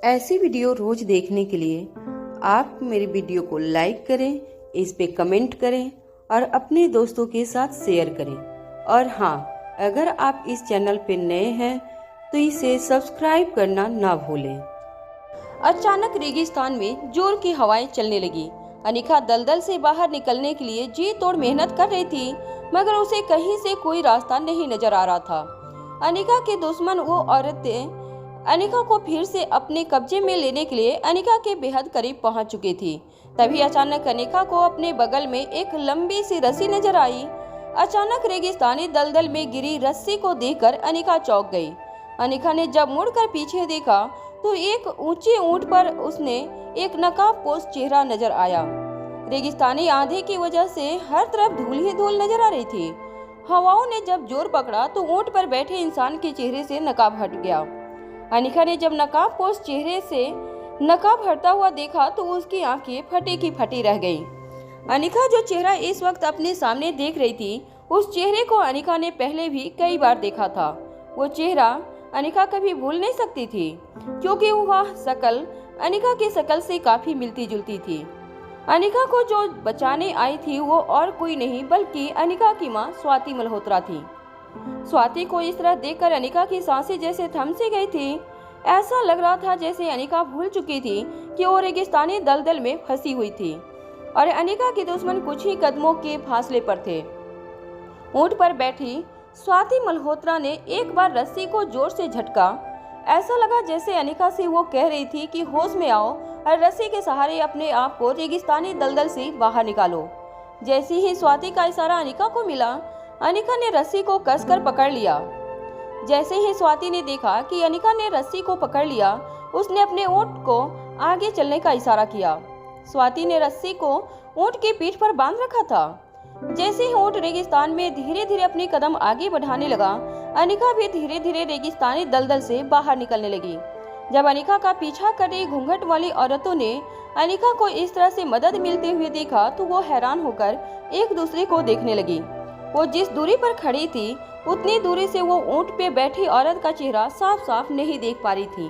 ऐसी वीडियो रोज देखने के लिए आप मेरे वीडियो को लाइक करें, इस पे कमेंट करें और अपने दोस्तों के साथ शेयर करें। और हाँ, अगर आप इस चैनल पे नए हैं तो इसे सब्सक्राइब करना ना भूलें। अचानक रेगिस्तान में जोर की हवाएं चलने लगी। अनिका दलदल से बाहर निकलने के लिए जी तोड़ मेहनत कर रही थी, मगर उसे कहीं से कोई रास्ता नहीं नजर आ रहा था। अनिका के दुश्मन वो औरतें अनिका को फिर से अपने कब्जे में लेने के लिए अनिका के बेहद करीब पहुंच चुकी थी। तभी अचानक अनिका को अपने बगल में एक लंबी सी रस्सी नजर आई। अचानक रेगिस्तानी दलदल में गिरी रस्सी को देखकर अनिका चौंक गई। अनिका ने जब मुड़कर पीछे देखा तो एक ऊंचे ऊंट पर उसने एक नकाबपोश चेहरा नजर आया। रेगिस्तानी आंधी की वजह से हर तरफ धूल ही धूल नजर आ रही थी। हवाओं ने जब जोर पकड़ा तो ऊंट पर बैठे इंसान के चेहरे से नकाब हट गया। अनिका ने जब नकाबपोश चेहरे से नकाब हटता हुआ देखा तो उसकी आंखें फटी की फटी रह गईं। अनिका जो चेहरा इस वक्त अपने सामने देख रही थी, उस चेहरे को अनिका ने पहले भी कई बार देखा था। वो चेहरा अनिका कभी भूल नहीं सकती थी, क्योंकि वह शक्ल अनिका की शक्ल से काफी मिलती जुलती थी। अनिका को जो बचाने आई थी वो और कोई नहीं बल्कि अनिका की माँ स्वाति मल्होत्रा थी। स्वाति को इस तरह देखकर अनिका की सांसें जैसे थम सी गई थी। ऐसा लग रहा था जैसे अनिका भूल चुकी थी कि वो रेगिस्तानी दलदल में फंसी हुई थी और अनिका के दुश्मन कुछ ही कदमों के फासले पर थे। ऊंट पर बैठी स्वाति मल्होत्रा ने एक बार रस्सी को जोर से झटका। ऐसा लगा जैसे अनिका से वो कह रही थी कि होश में आओ और रस्सी के सहारे अपने आप को रेगिस्तानी दलदल से बाहर निकालो। जैसे ही स्वाति का इशारा अनिका को मिला, अनिका ने रस्सी को कसकर पकड़ लिया। जैसे ही स्वाति ने देखा कि अनिका ने रस्सी को पकड़ लिया, उसने अपने ऊंट को आगे चलने का इशारा किया। स्वाति ने रस्सी को ऊंट की पीठ पर बांध रखा था। जैसे ही ऊंट रेगिस्तान में धीरे धीरे अपने कदम आगे बढ़ाने लगा, अनिका भी धीरे धीरे रेगिस्तानी दलदल से बाहर निकलने लगी। जब अनिका का पीछा कर रही घूंघट वाली औरतों ने अनिका को इस तरह से मदद मिलते हुए देखा तो वो हैरान होकर एक दूसरे को देखने लगी। वो जिस दूरी पर खड़ी थी उतनी दूरी से वो ऊंट पे बैठी औरत का चेहरा साफ साफ नहीं देख पा रही थी,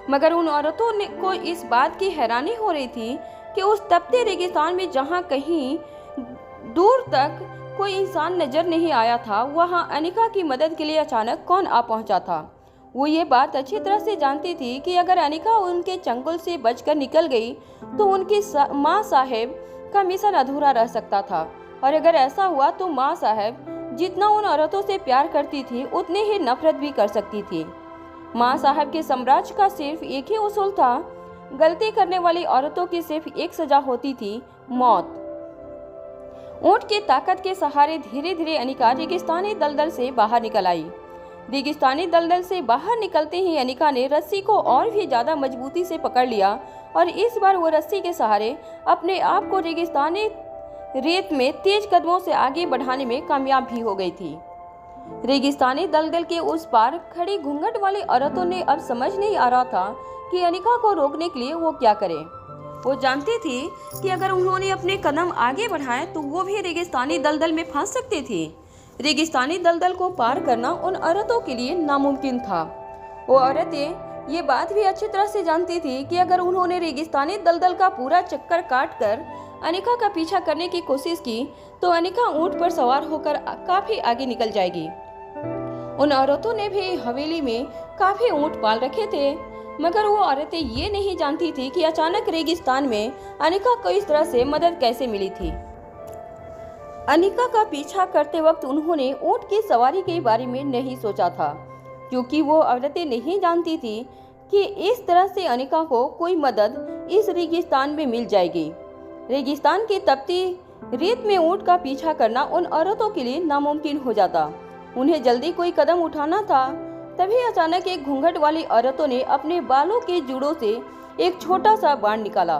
मगर उन औरतों को इस बात की हैरानी हो रही थी कि उस तपते रेगिस्तान में जहाँ कहीं दूर तक कोई इंसान नजर नहीं आया था, वहाँ अनिका की मदद के लिए अचानक कौन आ पहुँचा था। वो ये बात अच्छी तरह से जानती थी कि अगर अनिका उनके चंगुल से बचकर निकल गई तो उनकी माँ साहेब का मिशन अधूरा रह सकता था, और अगर ऐसा हुआ तो माँ साहब जितना उन औरतों से प्यार करती थी उतने ही नफरत भी कर सकती थी। माँ साहब के साम्राज्य का सिर्फ एक ही उसूल था, गलती करने वाली औरतों की सिर्फ एक सजा होती थी, मौत। ऊंट की ताकत के सहारे धीरे धीरे अनिका रेगिस्तानी दलदल से बाहर निकल आई। रेगिस्तानी दलदल से बाहर निकलते ही अनिका ने रस्सी को और भी ज्यादा मजबूती से पकड़ लिया और इस बार वो रस्सी के सहारे अपने आप को रेगिस्तानी रेत में तेज कदमों से आगे बढ़ाने में कामयाब भी हो गई थी। रेगिस्तानी दलदल के उस पार खड़ी घूंघट वाली औरतों ने अब समझ नहीं आ रहा था कि अनिका को रोकने के लिए वो क्या करे। वो जानती थी कि अगर उन्होंने अपने कदम आगे बढ़ाए तो वो भी रेगिस्तानी दलदल में फंस सकती थी। रेगिस्तानी दलदल को पार करना उन औरतों के लिए नामुमकिन था। वो औरतें ये बात भी अच्छी तरह से जानती थी कि अगर उन्होंने रेगिस्तानी दलदल का पूरा चक्कर काट कर अनिका का पीछा करने की कोशिश की तो अनिका ऊंट पर सवार होकर काफी आगे निकल जाएगी। उन औरतों ने भी हवेली में काफी ऊंट पाल रखे थे, मगर वो औरतें ये नहीं जानती थी कि अचानक रेगिस्तान में अनिका को इस तरह से मदद कैसे मिली थी। अनिका का पीछा करते वक्त उन्होंने ऊंट की सवारी के बारे में नहीं सोचा था, क्योंकि वो औरतें नहीं जानती थी कि इस तरह से अनिका को कोई मदद इस रेगिस्तान में मिल जाएगी। रेगिस्तान की तपती रेत में ऊंट का पीछा करना उन औरतों के लिए नामुमकिन हो जाता। उन्हें जल्दी कोई कदम उठाना था। तभी अचानक एक घूंघट वाली औरतों ने अपने बालों के जूड़ों से एक छोटा सा बाण निकाला।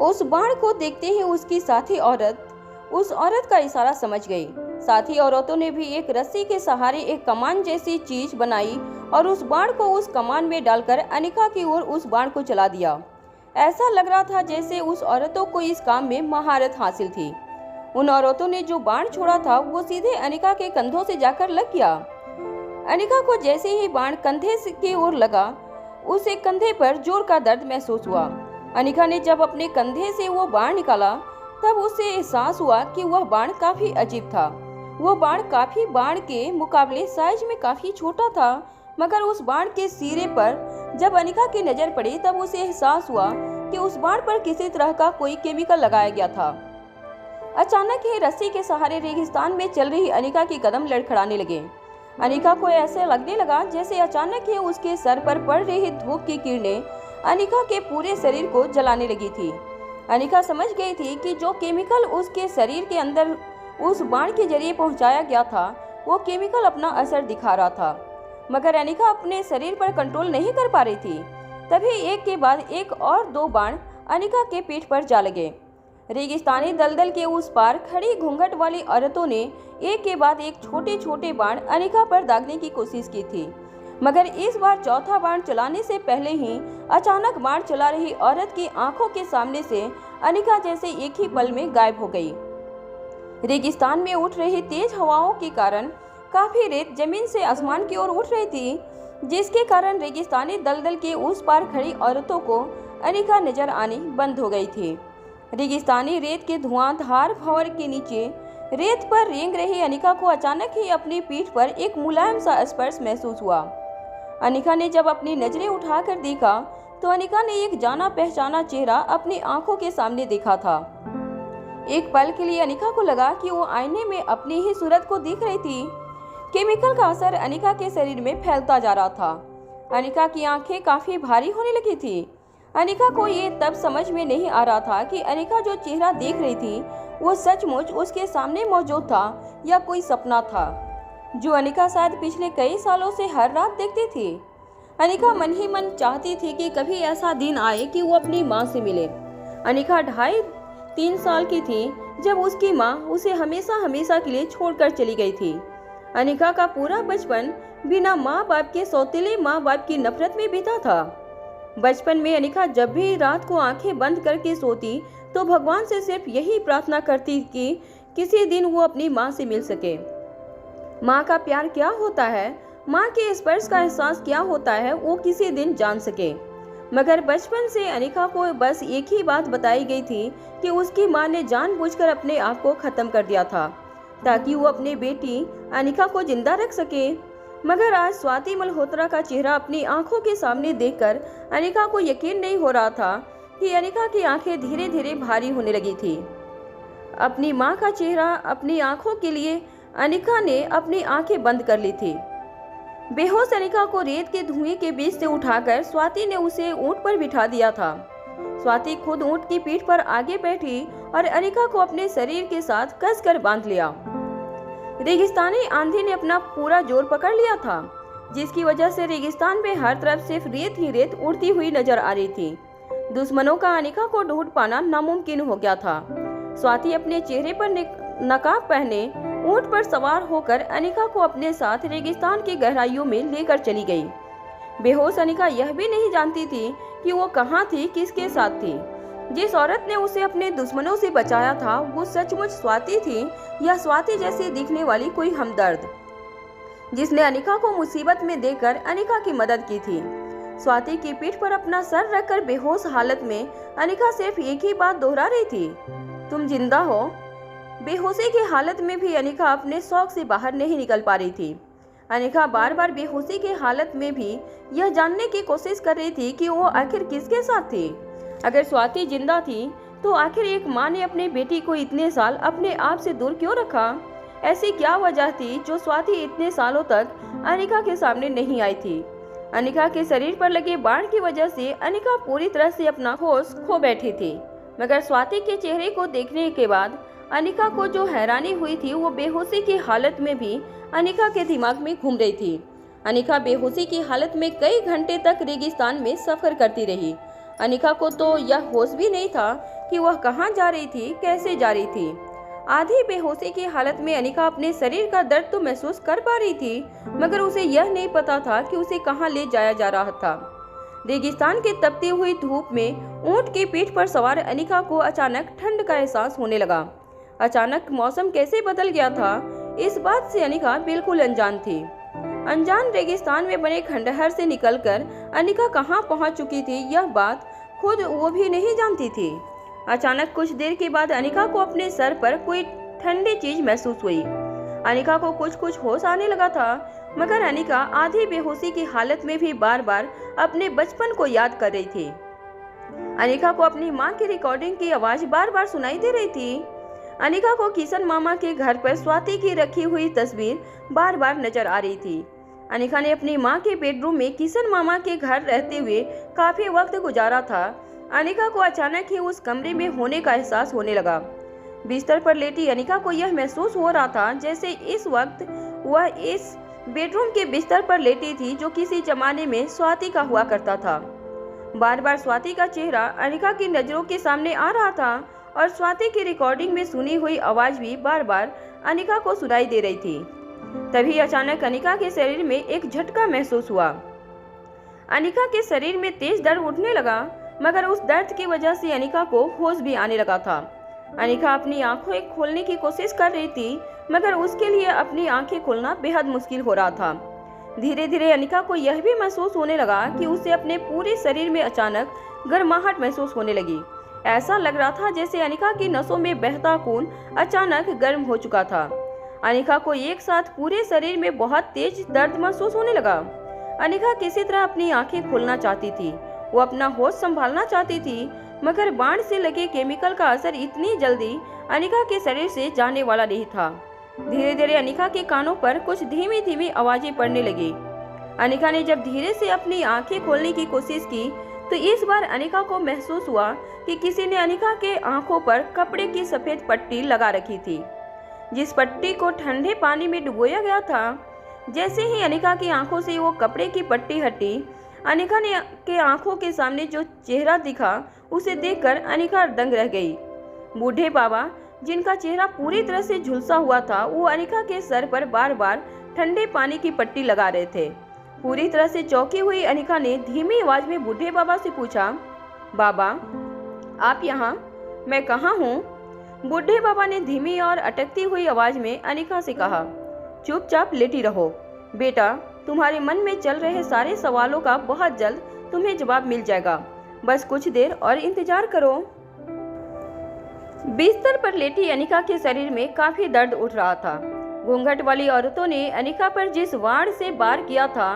उस बाण को देखते ही उसकी साथी औरत उस औरत का इशारा समझ गई। साथी औरतों ने भी एक रस्सी के सहारे एक कमान जैसी चीज बनाई और उस बाण को उस कमान में डालकर अनिका की ओर उस बाण को चला दिया। ऐसा लग रहा था जैसे उस औरतों को इस काम में महारत हासिल थी। उन औरतों ने जो बाण छोड़ा था वो सीधे अनिका के कंधों से जाकर लग गया। अनिका को जैसे ही बाण कंधे की ओर लगा, उसे कंधे पर जोर का दर्द महसूस हुआ। अनिका ने जब अपने कंधे से वो बाण निकाला तब उसे एहसास हुआ कि वह बाण काफी अजीब था। वो बाण काफी बाण के मुकाबले साइज में काफी छोटा था, मगर उस बाण के सिरे पर जब अनिका की नजर पड़ी तब उसे एहसास हुआ कि उस बाण पर किसी तरह का कोई केमिकल लगाया गया था। अचानक ही रस्सी के सहारे रेगिस्तान में चल रही अनिका के कदम लड़खड़ाने लगे। अनिका को ऐसे लगने लगा जैसे अचानक ही उसके सर पर पड़ रही धूप की किरणें अनिका के पूरे शरीर को जलाने लगी थी। अनिका समझ गई थी कि जो केमिकल उसके शरीर के अंदर उस बाण के जरिए पहुंचाया गया था वो केमिकल अपना असर दिखा रहा था, मगर अनिका अपने शरीर पर कंट्रोल नहीं कर पा रही थी। तभी एक के बाद एक और 2 बाण अनिका के पीठ पर जा लगे। रेगिस्तानी दलदल के उस पार खड़ी घूंघट वाली औरतों ने एक के बाद एक छोटे छोटे बाण अनिका पर दागने की कोशिश की थी, मगर इस बार चौथा बाण चलाने से पहले ही अचानक बाण चला रही औरत की आंखों के सामने से अनिका जैसे एक ही पल में गायब हो गई। रेगिस्तान में उठ रही तेज हवाओं के कारण काफी रेत जमीन से आसमान की ओर उठ रही थी, जिसके कारण रेगिस्तानी दलदल के उस पार खड़ी औरतों को अनिका नजर आनी बंद हो गई थी। रेगिस्तानी रेत के धुआंधार भंवर के नीचे रेत पर रेंग रही अनिका को अचानक ही अपनी पीठ पर एक मुलायम सा स्पर्श महसूस हुआ। अनिका ने जब अपनी नजरें उठाकर देखा तो अनिका ने एक जाना पहचाना चेहरा अपनी आंखों के सामने देखा था। एक पल के लिए अनिका को लगा कि वो आईने में अपनी ही सूरत को देख रही थी। केमिकल का असर अनिका के शरीर में फैलता जा रहा था। अनिका की आंखें काफी भारी होने लगी थी। अनिका को ये तब समझ में नहीं आ रहा था कि अनिका जो चेहरा देख रही थी वो सचमुच उसके सामने मौजूद था या कोई सपना था जो अनिका शायद पिछले कई सालों से हर रात देखती थी। अनिका मन ही मन चाहती थी कि कभी ऐसा दिन आए कि वो अपनी माँ से मिले। अनिका 2.5-3 साल की थी जब उसकी माँ उसे हमेशा हमेशा के लिए छोड़कर चली गई थी। अनिका का पूरा बचपन बिना माँ बाप के सौतेले माँ बाप की नफरत में बीता था। बचपन में अनिका जब भी रात को आंखें बंद करके सोती तो भगवान से सिर्फ यही प्रार्थना करती कि किसी दिन वो अपनी माँ से मिल सके। माँ का प्यार क्या होता है, माँ के स्पर्श का एहसास क्या होता है, वो किसी दिन जान सके। मगर बचपन से अनिका को बस एक ही बात बताई गई थी कि उसकी माँ ने जानबूझकर अपने आप को खत्म कर दिया था ताकि वो अपनी बेटी अनिका को जिंदा रख सके। मगर आज स्वाति मल्होत्रा का चेहरा अपनी आंखों के सामने देखकर अनिका को यकीन नहीं हो रहा था कि अनिका की आंखें धीरे धीरे भारी होने लगी थी। अपनी माँ का चेहरा अपनी आंखों के लिए अनिका ने अपनी आंखें बंद कर ली थी। बेहोश अनिका को रेत के धुएं के बीच से उठाकर स्वाति ने उसे ऊंट पर बिठा दिया था। स्वाति खुद ऊंट की पीठ पर आगे बैठी और अनिका को अपने शरीर के साथ कसकर बांध लिया। रेगिस्तानी आंधी ने अपना पूरा जोर पकड़ लिया था, जिसकी वजह से रेगिस्तान में हर तरफ सिर्फ रेत ही रेत उड़ती हुई नजर आ रही थी। दुश्मनों का अनिका को ढूंढ पाना नामुमकिन हो गया था। स्वाति अपने चेहरे पर नकाब पहने ऊंट पर सवार होकर अनिका को अपने साथ रेगिस्तान की गहराइयों में लेकर चली गई। बेहोश अनिका यह भी नहीं जानती थी कि वो कहाँ थी, किसके साथ थी। जिस औरत ने उसे अपने दुश्मनों से बचाया था वो सचमुच स्वाति थी या स्वाति जैसी दिखने वाली कोई हमदर्द, जिसने अनिका को मुसीबत में देकर अनिका की मदद की थी। स्वाति की पीठ पर अपना सर रखकर बेहोश हालत में अनिका सिर्फ एक ही बात दोहरा रही थी, तुम जिंदा हो। बेहोशी की हालत में भी अनिका अपने शौक से बाहर नहीं निकल पा रही थी। अनिका बार बार बेहोशी की हालत में भी यह जानने की कोशिश कर रही थी कि वो आखिर किसके साथ थी। अगर स्वाति जिंदा थी तो आखिर एक माँ ने अपने बेटी को इतने साल अपने आप से दूर क्यों रखा? ऐसी क्या वजह थी जो स्वाति इतने सालों तक अनिका के सामने नहीं आई थी? अनिका के शरीर पर लगे बाण की वजह से अनिका पूरी तरह से अपना होश खो बैठी थी। मगर स्वाति के चेहरे को देखने के बाद अनिका को जो हैरानी हुई थी वो बेहोशी की हालत में भी अनिका के दिमाग में घूम रही थी। अनिका बेहोशी की हालत में कई घंटे तक रेगिस्तान में सफर करती रही। अनिका को तो यह होश भी नहीं था कि वह कहाँ जा रही थी, कैसे जा रही थी। आधी बेहोशी की हालत में अनिका अपने शरीर का दर्द तो महसूस कर पा रही थी, मगर उसे यह नहीं पता था कि उसे कहाँ ले जाया जा रहा था। रेगिस्तान के तपती हुई धूप में ऊंट की पीठ पर सवार अनिका को अचानक ठंड का एहसास होने लगा। अचानक मौसम कैसे बदल गया था, इस बात से अनिका बिल्कुल अनजान थी। अनजान रेगिस्तान में बने खंडहर से निकलकर अनिका कहाँ पहुँच चुकी थी, यह बात खुद वो भी नहीं जानती थी। अचानक कुछ देर के बाद अनिका को अपने सर पर कोई ठंडी चीज महसूस हुई। अनिका को कुछ होश आने लगा था, मगर अनिका आधी बेहोशी की हालत में भी बार बार अपने बचपन को याद कर रही थी। अनिका को अपनी माँ की रिकॉर्डिंग की आवाज बार बार सुनाई दे रही थी। अनिका को किशन मामा के घर पर स्वाति की रखी हुई तस्वीर बार बार नजर आ रही थी। अनिका ने अपनी माँ के बेडरूम में किशन मामा के घर रहते हुए काफी वक्त गुजारा था। अनिका को अचानक ही उस कमरे में होने का एहसास होने लगा। बिस्तर पर लेटी अनिका को यह महसूस हो रहा था जैसे इस वक्त वह इस बेडरूम के बिस्तर पर लेटी थी जो किसी जमाने में स्वाति का हुआ करता था। बार बार स्वाति का चेहरा अनिका की नजरों के सामने आ रहा था और स्वाति की रिकॉर्डिंग में सुनी हुई आवाज भी बार बार अनिका को सुनाई दे रही थी। तभी अचानक अनिका के शरीर में एक झटका महसूस हुआ। अनिका के शरीर में तेज दर्द उठने लगा, मगर उस दर्द की वजह से अनिका को होश भी आने लगा था। अनिका अपनी आंखें खोलने की कोशिश कर रही थी, मगर उसके लिए अपनी आंखें खोलना बेहद मुश्किल हो रहा था। धीरे धीरे अनिका को यह भी महसूस होने लगा कि उसे अपने पूरे शरीर में अचानक गर्माहट महसूस होने लगी। ऐसा लग रहा था जैसे अनिका की नसों में बहता खून अचानक गर्म हो चुका था। अनिका को एक साथ पूरे शरीर में बहुत तेज दर्द महसूस होने लगा। अनिका किसी तरह अपनी आंखें खोलना चाहती थी, वो अपना होश संभालना चाहती थी, मगर बाण से लगे केमिकल का असर इतनी जल्दी अनिका के शरीर से जाने वाला नहीं था। धीरे धीरे अनिका के कानों पर कुछ धीमी धीमी आवाजें पड़ने लगी। अनिका ने जब धीरे से अपनी आंखें खोलने की कोशिश की तो इस बार अनिका को महसूस हुआ कि किसी ने अनिका के आंखों पर कपड़े की सफेद पट्टी लगा रखी थी, जिस पट्टी को ठंडे पानी में डुबोया गया था। जैसे ही अनिका की आंखों से वो कपड़े की पट्टी हटी, अनिका ने के आंखों के सामने जो चेहरा दिखा उसे देखकर अनिका दंग रह गई। बूढ़े बाबा, जिनका चेहरा पूरी तरह से झुलसा हुआ था, वो अनिका के सर पर बार बार ठंडे पानी की पट्टी लगा रहे थे। पूरी तरह से चौंकी हुई अनिका ने धीमी आवाज में बूढ़े बाबा से पूछा, बाबा आप यहाँ? मैं कहाँ हूँ? बूढ़े बाबा ने धीमी और अटकती हुई आवाज में अनिका से कहा, चुपचाप लेटी रहो बेटा, तुम्हारे मन में चल रहे सारे सवालों का बहुत जल्द तुम्हें जवाब मिल जाएगा, बस कुछ देर और इंतजार करो। बिस्तर पर लेटी अनिका के शरीर में काफी दर्द उठ रहा था। घूंघट वाली औरतों ने अनिका पर जिस वार से वार किया था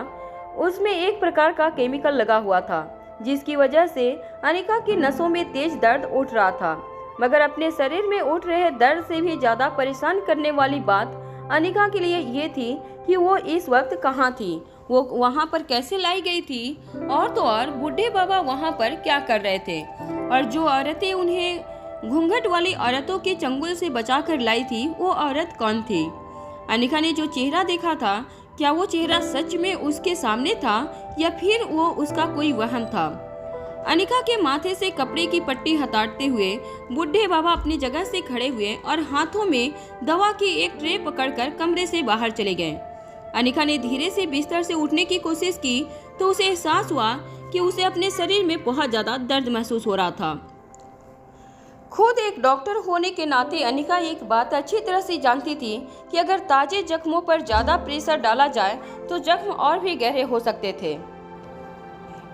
उसमें एक प्रकार का केमिकल लगा हुआ था, जिसकी वजह से अनिका की नसों में तेज दर्द उठ रहा था। मगर अपने शरीर में उठ रहे दर्द से भी ज्यादा परेशान करने वाली बात अनिका के लिए ये थी कि वो इस वक्त कहाँ थी, वो वहाँ पर कैसे लाई गई थी, और तो और बूढ़े बाबा वहाँ पर क्या कर रहे थे, और जो औरतें उन्हें घूंघट वाली औरतों के चंगुल से बचा कर लाई थी वो औरत कौन थी। अनिका ने जो चेहरा देखा था, क्या वो चेहरा सच में उसके सामने था या फिर वो उसका कोई वहम था। अनिका के माथे से कपड़े की पट्टी हटाते हुए बूढ़े बाबा अपनी जगह से खड़े हुए और हाथों में दवा की एक ट्रे पकड़कर कमरे से बाहर चले गए। अनिका ने धीरे से बिस्तर से उठने की कोशिश की तो उसे एहसास हुआ कि उसे अपने शरीर में बहुत ज्यादा दर्द महसूस हो रहा था। खुद एक डॉक्टर होने के नाते अनिका एक बात अच्छी तरह से जानती थी कि अगर ताजे जख्मों पर ज्यादा प्रेशर डाला जाए तो जख्म और भी गहरे हो सकते थे।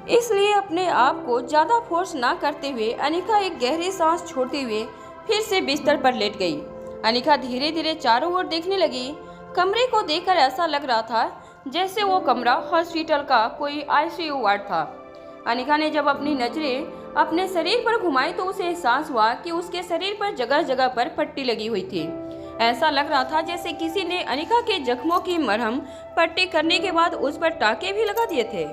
इसलिए अपने आप को ज्यादा फोर्स ना करते हुए अनिका एक गहरी सांस छोड़ते हुए फिर से बिस्तर पर लेट गई। अनिका धीरे धीरे चारों ओर देखने लगी। कमरे को देखकर ऐसा लग रहा था जैसे वो कमरा हॉस्पिटल का कोई आईसीयू वार्ड था। अनिका ने जब अपनी नजरें अपने शरीर पर घुमाई तो उसे एहसास हुआ कि उसके शरीर पर जगह जगह पर पट्टी लगी हुई थी। ऐसा लग रहा था जैसे किसी ने अनिका के जख्मों की मरहम पट्टी करने के बाद उस पर टाके भी लगा दिए थे।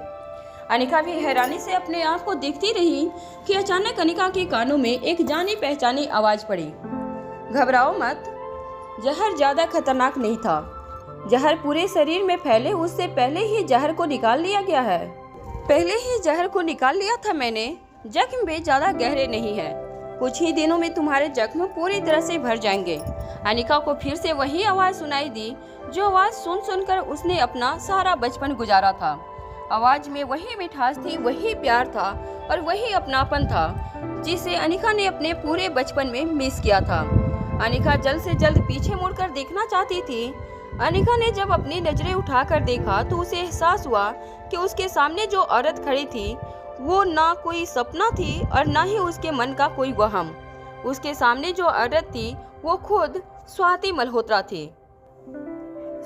अनिका भी हैरानी से अपने आप को देखती रही कि अचानक अनिका के कानों में एक जानी पहचानी आवाज पड़ी, घबराओ मत, जहर ज्यादा खतरनाक नहीं था। जहर पूरे शरीर में फैले उससे पहले ही जहर को निकाल लिया गया है। पहले ही जहर को निकाल लिया था मैंने। जख्म भी ज्यादा गहरे नहीं है, कुछ ही दिनों में तुम्हारे जख्म पूरी तरह से भर जाएंगे। अनिका को फिर से वही आवाज सुनाई दी जो आवाज सुन सुनकर उसने अपना सारा बचपन गुजारा था। आवाज में वही मिठास थी, वही प्यार था और वही अपनापन था जिसे अनिका ने अपने पूरे बचपन में मिस किया था। अनिका जल्द से जल्द पीछे मुड़कर देखना चाहती थी। अनिका ने जब अपनी नजरें उठाकर देखा तो उसे एहसास हुआ कि उसके सामने जो औरत खड़ी थी वो ना कोई सपना थी और ना ही उसके मन का कोई वहम। उसके सामने जो औरत थी वो खुद स्वाति मल्होत्रा थी।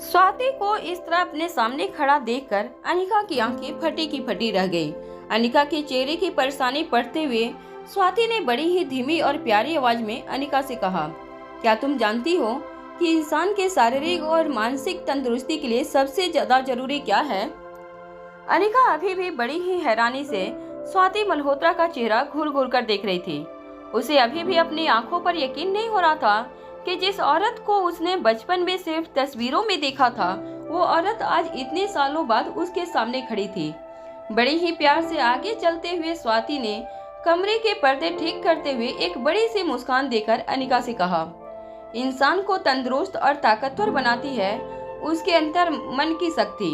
स्वाति को इस तरह अपने सामने खड़ा देखकर अनिका की आंखें फटी की फटी रह गई। अनिका के चेहरे की परेशानी पढ़ते हुए स्वाति ने बड़ी ही धीमी और प्यारी आवाज में अनिका से कहा, क्या तुम जानती हो कि इंसान के शारीरिक और मानसिक तंदुरुस्ती के लिए सबसे ज्यादा जरूरी क्या है? अनिका अभी भी बड़ी ही हैरानी से स्वाति मल्होत्रा का चेहरा घूर घूर कर देख रही थी। उसे अभी भी अपनी आंखों पर यकीन नहीं हो रहा था कि जिस औरत को उसने बचपन में सिर्फ तस्वीरों में देखा था वो औरत आज इतने सालों बाद उसके सामने खड़ी थी। बड़े ही प्यार से आगे चलते हुए स्वाति ने कमरे के पर्दे ठीक करते हुए एक बड़ी सी मुस्कान देकर अनिका से कहा, इंसान को तंदुरुस्त और ताकतवर बनाती है उसके अंतर मन की शक्ति।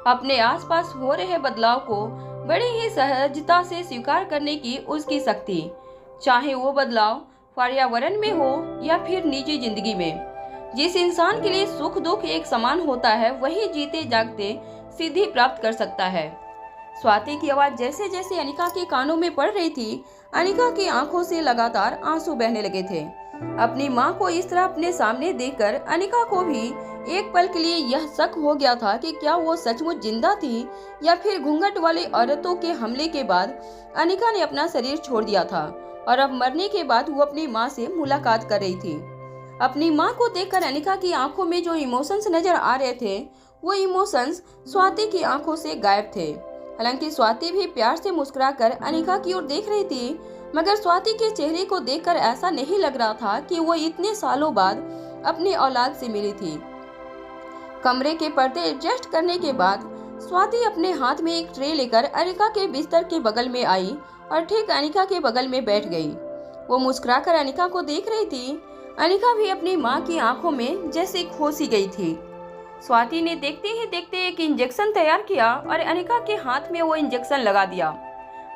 अपने आसपास हो रहे बदलाव को बड़ी ही सहजता से स्वीकार करने की उसकी शक्ति, चाहे वो बदलाव पर्यावरण में हो या फिर निजी जिंदगी में। जिस इंसान के लिए सुख दुख एक समान होता है वही जीते जागते सिद्धि प्राप्त कर सकता है। स्वाति की आवाज जैसे जैसे अनिका के कानों में पड़ रही थी, अनिका की आंखों से लगातार आंसू बहने लगे थे। अपनी मां को इस तरह अपने सामने देखकर अनिका को भी एक पल के लिए यह शक हो गया था कि क्या वो सचमुच जिंदा थी या फिर घूंघट वाली औरतों के हमले के बाद अनिका ने अपना शरीर छोड़ दिया था और अब मरने के बाद वो अपनी मां से मुलाकात कर रही थी। अपनी मां को देखकर अनिका की आंखों में जो इमोशंस नजर आ रहे थे वो इमोशंस स्वाति की आंखों से गायब थे। हालांकि स्वाति भी प्यार से मुस्कुराकर अनिका की ओर देख रही थी, मगर स्वाति के चेहरे को देखकर ऐसा नहीं लग रहा था कि वो इतने सालों बाद अपनी औलाद से मिली थी। कमरे के पर्दे एडजस्ट करने के बाद स्वाति अपने हाथ में एक ट्रे लेकर अनिका के बिस्तर के बगल में आई और ठीक अनिका के बगल में बैठ गई। वो मुस्कुराकर अनिका को देख रही थी। अनिका भी अपनी माँ की आंखों में जैसे खो सी गई थी। स्वाति ने देखते ही देखते एक इंजेक्शन तैयार किया और अनिका के हाथ में वो इंजेक्शन लगा दिया।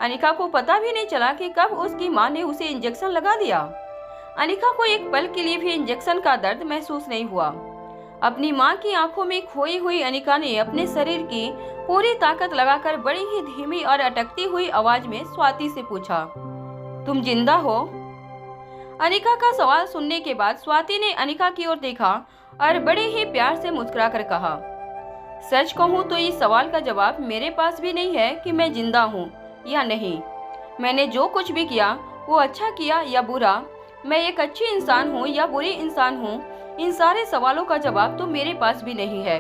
अनिका को पता भी नहीं चला कि कब उसकी माँ ने उसे इंजेक्शन लगा दिया। अनिका को एक पल के लिए भी इंजेक्शन का दर्द महसूस नहीं हुआ। अपनी माँ की आंखों में खोई हुई अनिका ने अपने शरीर की पूरी ताकत लगाकर बड़ी ही धीमी और अटकती हुई आवाज में स्वाति से पूछा, तुम जिंदा हो? अनिका का सवाल सुनने के बाद स्वाति ने अनिका की ओर देखा और बड़े ही प्यार से मुस्कुराकर कहा, सच कहूँ तो इस सवाल का जवाब मेरे पास भी नहीं है कि मैं जिंदा हूँ या नहीं। मैंने जो कुछ भी किया वो अच्छा किया या बुरा, मैं एक अच्छी इंसान हूँ या बुरी इंसान हूँ, इन सारे सवालों का जवाब तो मेरे पास भी नहीं है।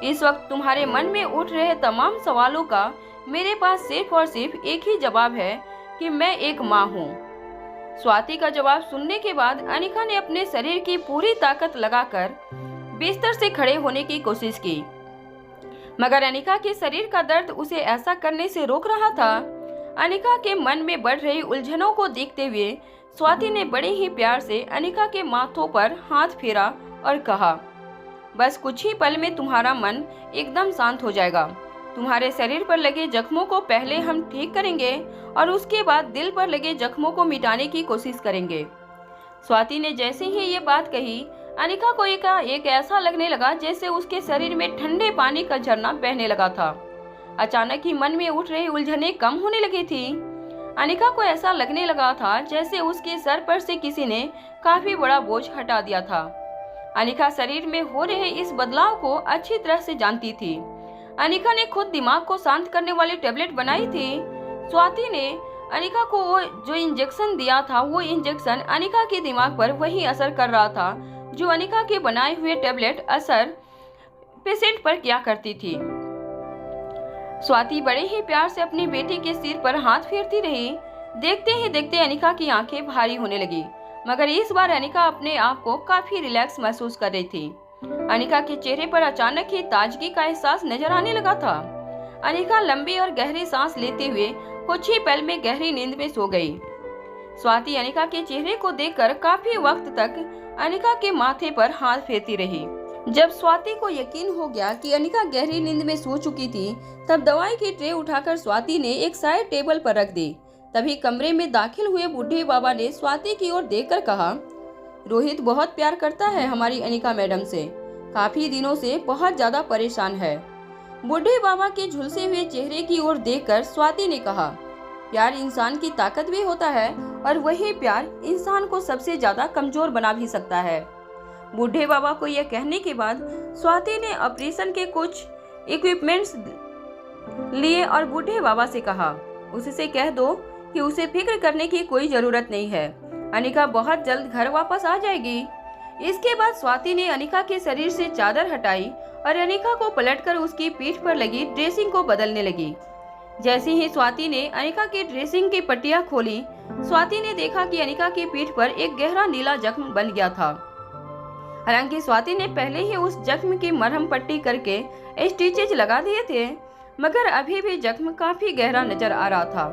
इस वक्त तुम्हारे मन में उठ रहे तमाम सवालों का मेरे पास सिर्फ और सिर्फ एक ही जवाब है कि मैं एक माँ हूँ। स्वाति का जवाब सुनने के बाद अनिका ने अपने शरीर की पूरी ताकत लगाकर बिस्तर से खड़े होने की कोशिश की, मगर अनिका के शरीर का दर्द उसे ऐसा करने से रोक रहा था। अनिका के मन में बढ़ रही उलझनों को देखते हुए स्वाति ने बड़े ही प्यार से अनिका के माथों पर हाथ फेरा और कहा, बस कुछ ही पल में तुम्हारा मन एकदम शांत हो जाएगा। तुम्हारे शरीर पर लगे जख्मों को पहले हम ठीक करेंगे और उसके बाद दिल पर लगे जख्मों को मिटाने की कोशिश करेंगे। स्वाति ने जैसे ही ये बात कही, अनिका को एक ऐसा लगने लगा जैसे उसके शरीर में ठंडे पानी का झरना बहने लगा था। अचानक ही मन में उठ रही उलझनें कम होने लगी थी। अनिका को ऐसा लगने लगा था जैसे उसके सर पर से किसी ने काफी बड़ा बोझ हटा दिया था। अनिका शरीर में हो रहे इस बदलाव को अच्छी तरह से जानती थी। अनिका ने खुद दिमाग को शांत करने वाली टेबलेट बनाई थी। स्वाति ने अनिका को जो इंजेक्शन दिया था वो इंजेक्शन अनिका के दिमाग पर वही असर कर रहा था जो अनिका के बनाए हुए टेबलेट असर पेशेंट पर किया करती थी। स्वाति बड़े ही प्यार से अपनी बेटी के सिर पर हाथ फेरती रही। देखते ही देखते अनिका की आंखें भारी होने लगी, मगर इस बार अनिका अपने आप को काफी रिलैक्स महसूस कर रही थी। अनिका के चेहरे पर अचानक ही ताजगी का एहसास नजर आने लगा था। अनिका लंबी और गहरी सांस लेते हुए कुछ ही पल में गहरी नींद में सो गई। स्वाति अनिका के चेहरे को देखकर काफी वक्त तक अनिका के माथे पर हाथ फेरती रही। जब स्वाति को यकीन हो गया कि अनिका गहरी नींद में सो चुकी थी, तब दवाई की ट्रे उठाकर स्वाति ने एक साइड टेबल पर रख दी। तभी कमरे में दाखिल हुए बूढ़े बाबा ने स्वाति की ओर देखकर कहा, रोहित बहुत प्यार करता है हमारी अनिका मैडम से। काफी दिनों से बहुत ज्यादा परेशान है। बूढ़े बाबा के झुलसे हुए चेहरे की ओर देखकर स्वाति ने कहा, प्यार इंसान की ताकत भी होता है और वही प्यार इंसान को सबसे ज्यादा कमजोर बना भी सकता है। बूढ़े बाबा को यह कहने के बाद स्वाति ने ऑपरेशन के कुछ इक्विपमेंट्स लिए और बूढ़े बाबा से कहा, उससे कह दो कि उसे फिक्र करने की कोई जरूरत नहीं है, अनिका बहुत जल्द घर वापस आ जाएगी। इसके बाद स्वाति ने अनिका के शरीर से चादर हटाई और अनिका को पलटकर उसकी पीठ पर लगी ड्रेसिंग को बदलने लगी। जैसे ही स्वाति ने अनिका की ड्रेसिंग की पट्टियां खोली, स्वाति ने देखा कि अनिका की पीठ पर एक गहरा नीला जख्म बन गया था। हालांकि स्वाति ने पहले ही उस जख्म की मरहम पट्टी करके स्टिचेज लगा दिए थे, मगर अभी भी जख्म काफी गहरा नजर आ रहा था।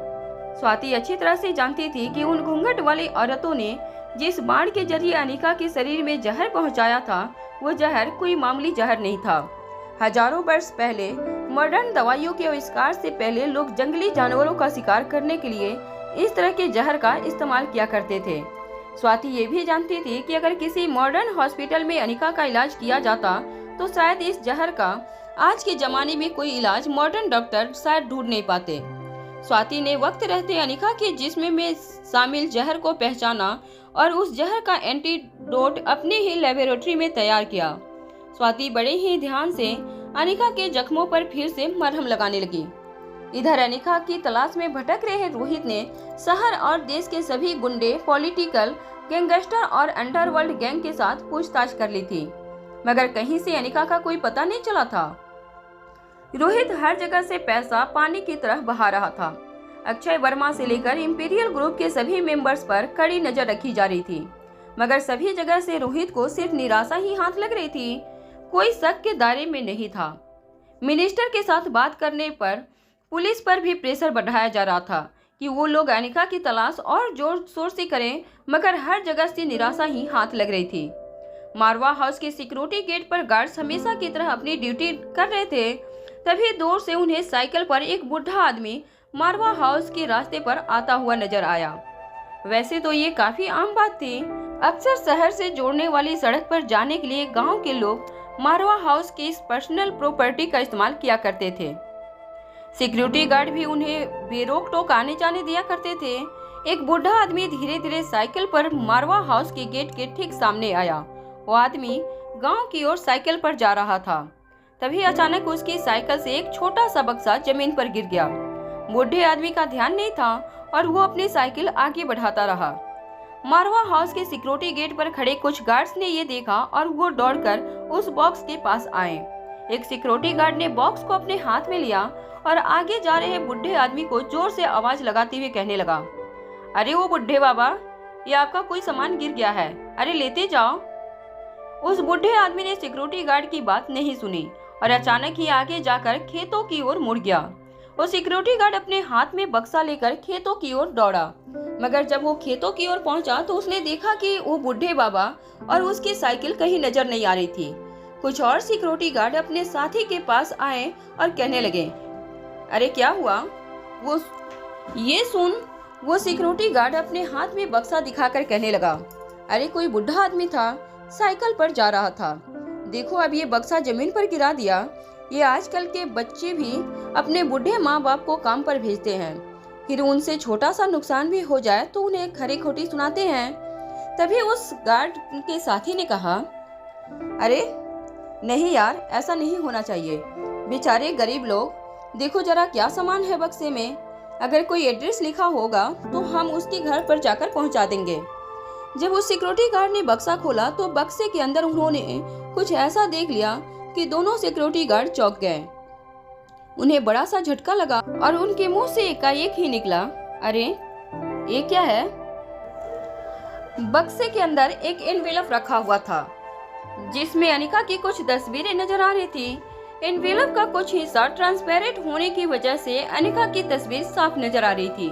स्वाति अच्छी तरह से जानती थी कि उन घूंघट वाली औरतों ने जिस बाण के जरिए अनिका के शरीर में जहर पहुंचाया था, वो जहर कोई मामूली जहर नहीं था। हजारों वर्ष पहले मॉडर्न दवाइयों के आविष्कार से पहले लोग जंगली जानवरों का शिकार करने के लिए इस तरह के जहर का इस्तेमाल किया करते थे। स्वाति ये भी जानती थी कि अगर किसी मॉडर्न हॉस्पिटल में अनिका का इलाज किया जाता तो शायद इस जहर का आज के जमाने में कोई इलाज मॉडर्न डॉक्टर शायद ढूंढ नहीं पाते। स्वाति ने वक्त रहते अनिका के जिस्म में शामिल जहर को पहचाना और उस जहर का एंटीडोट अपने ही लेबोरेटरी में तैयार किया। स्वाति बड़े ही ध्यान से अनिका के जख्मों पर फिर से मरहम लगाने लगी। इधर अनिका की तलाश में भटक रहे रोहित ने शहर और देश के सभी गुंडे, पॉलिटिकल गैंगस्टर और अंडरवर्ल्ड गैंग के साथ पूछताछ कर ली थी, मगर कहीं से अनिका का कोई पता नहीं चला था। रोहित हर जगह से पैसा पानी की तरह बहा रहा था। अक्षय वर्मा से लेकर इंपीरियल ग्रुप के सभी मेंबर्स पर कड़ी नजर रखी जा रही थी, मगर सभी जगह से रोहित को सिर्फ निराशा ही हाथ लग रही थी, कोई शक के दायरे में नहीं था। मिनिस्टर के साथ बात करने पर पुलिस पर भी प्रेशर बढ़ाया जा रहा था कि वो लोग अनिका की तलाश और जोर शोर से करें, मगर हर जगह से निराशा ही हाथ लग रही थी। मारवा हाउस के सिक्योरिटी गेट पर गार्ड्स हमेशा की तरह अपनी ड्यूटी कर रहे थे, तभी दूर से उन्हें साइकिल पर एक बूढ़ा आदमी मारवा हाउस के रास्ते पर आता हुआ नजर आया। वैसे तो ये काफी आम बात थी, अक्सर शहर से जोड़ने वाली सड़क पर जाने के लिए गांव के लोग मारवा हाउस की इस पर्सनल प्रॉपर्टी का इस्तेमाल किया करते थे। सिक्योरिटी गार्ड भी उन्हें बेरोक टोक आने जाने दिया करते थे। एक बूढ़ा आदमी धीरे धीरे साइकिल पर मारवा हाउस के गेट के ठीक सामने आया। वो आदमी गांव की ओर साइकिल पर जा रहा था। तभी अचानक उसकी साइकिल से एक छोटा सा बक्सा जमीन पर गिर गया। बूढ़े आदमी का ध्यान नहीं था और वो अपनी साइकिल आगे बढ़ाता रहा। मारवा हाउस के सिक्योरिटी गेट पर खड़े कुछ गार्ड्स ने ये देखा और वो दौड़कर उस बॉक्स के पास आए। एक सिक्योरिटी गार्ड ने बॉक्स को अपने हाथ में लिया और आगे जा रहे बूढ़े आदमी को जोर से आवाज लगाते हुए कहने लगा, अरे वो बूढ़े बाबा, ये आपका कोई सामान गिर गया है, अरे लेते जाओ। उस बूढ़े आदमी ने सिक्योरिटी गार्ड की बात नहीं सुनी और अचानक ही आगे जाकर खेतों की ओर मुड़ गया। वो सिक्योरिटी गार्ड अपने हाथ में बक्सा लेकर खेतों की ओर दौड़ा, मगर जब वो खेतों की ओर पहुंचा तो उसने देखा कि वो बूढ़े बाबा और उसकी साइकिल कहीं नजर नहीं आ रही थी। कुछ और सिक्योरिटी गार्ड अपने साथी के पास आए और कहने लगे, अरे क्या हुआ? ये सुन वो सिक्योरिटी गार्ड अपने हाथ में बक्सा दिखाकर कहने लगा, अरे कोई बूढ़ा आदमी था, साइकिल पर जा रहा था, देखो अब ये बक्सा जमीन पर गिरा दिया। ये आजकल के बच्चे भी अपने बूढ़े माँ बाप को काम पर भेजते हैं, फिर उनसे छोटा सा नुकसान भी हो जाए तो उन्हें खरी खोटी सुनाते हैं। तभी उस गार्ड के साथी ने कहा, अरे नहीं यार, ऐसा नहीं होना चाहिए, बेचारे गरीब लोग, देखो जरा क्या सामान है बक्से में, अगर कोई एड्रेस लिखा होगा तो हम उसके घर पर जाकर पहुंचा देंगे। जब उस सिक्योरिटी गार्ड ने बक्सा खोला तो बक्से के अंदर उन्होंने कुछ ऐसा देख लिया कि दोनों सिक्योरिटी गार्ड चौंक गए। उन्हें बड़ा सा झटका लगा और उनके मुंह से एकाएक ही निकला, अरे ये क्या है? बक्से के अंदर एक एनवेलप रखा हुआ था जिसमें अनिका की कुछ तस्वीरें नजर आ रही थी। एनवेलप का कुछ हिस्सा ट्रांसपेरेंट होने की वजह से अनिका की तस्वीर साफ नजर आ रही थी।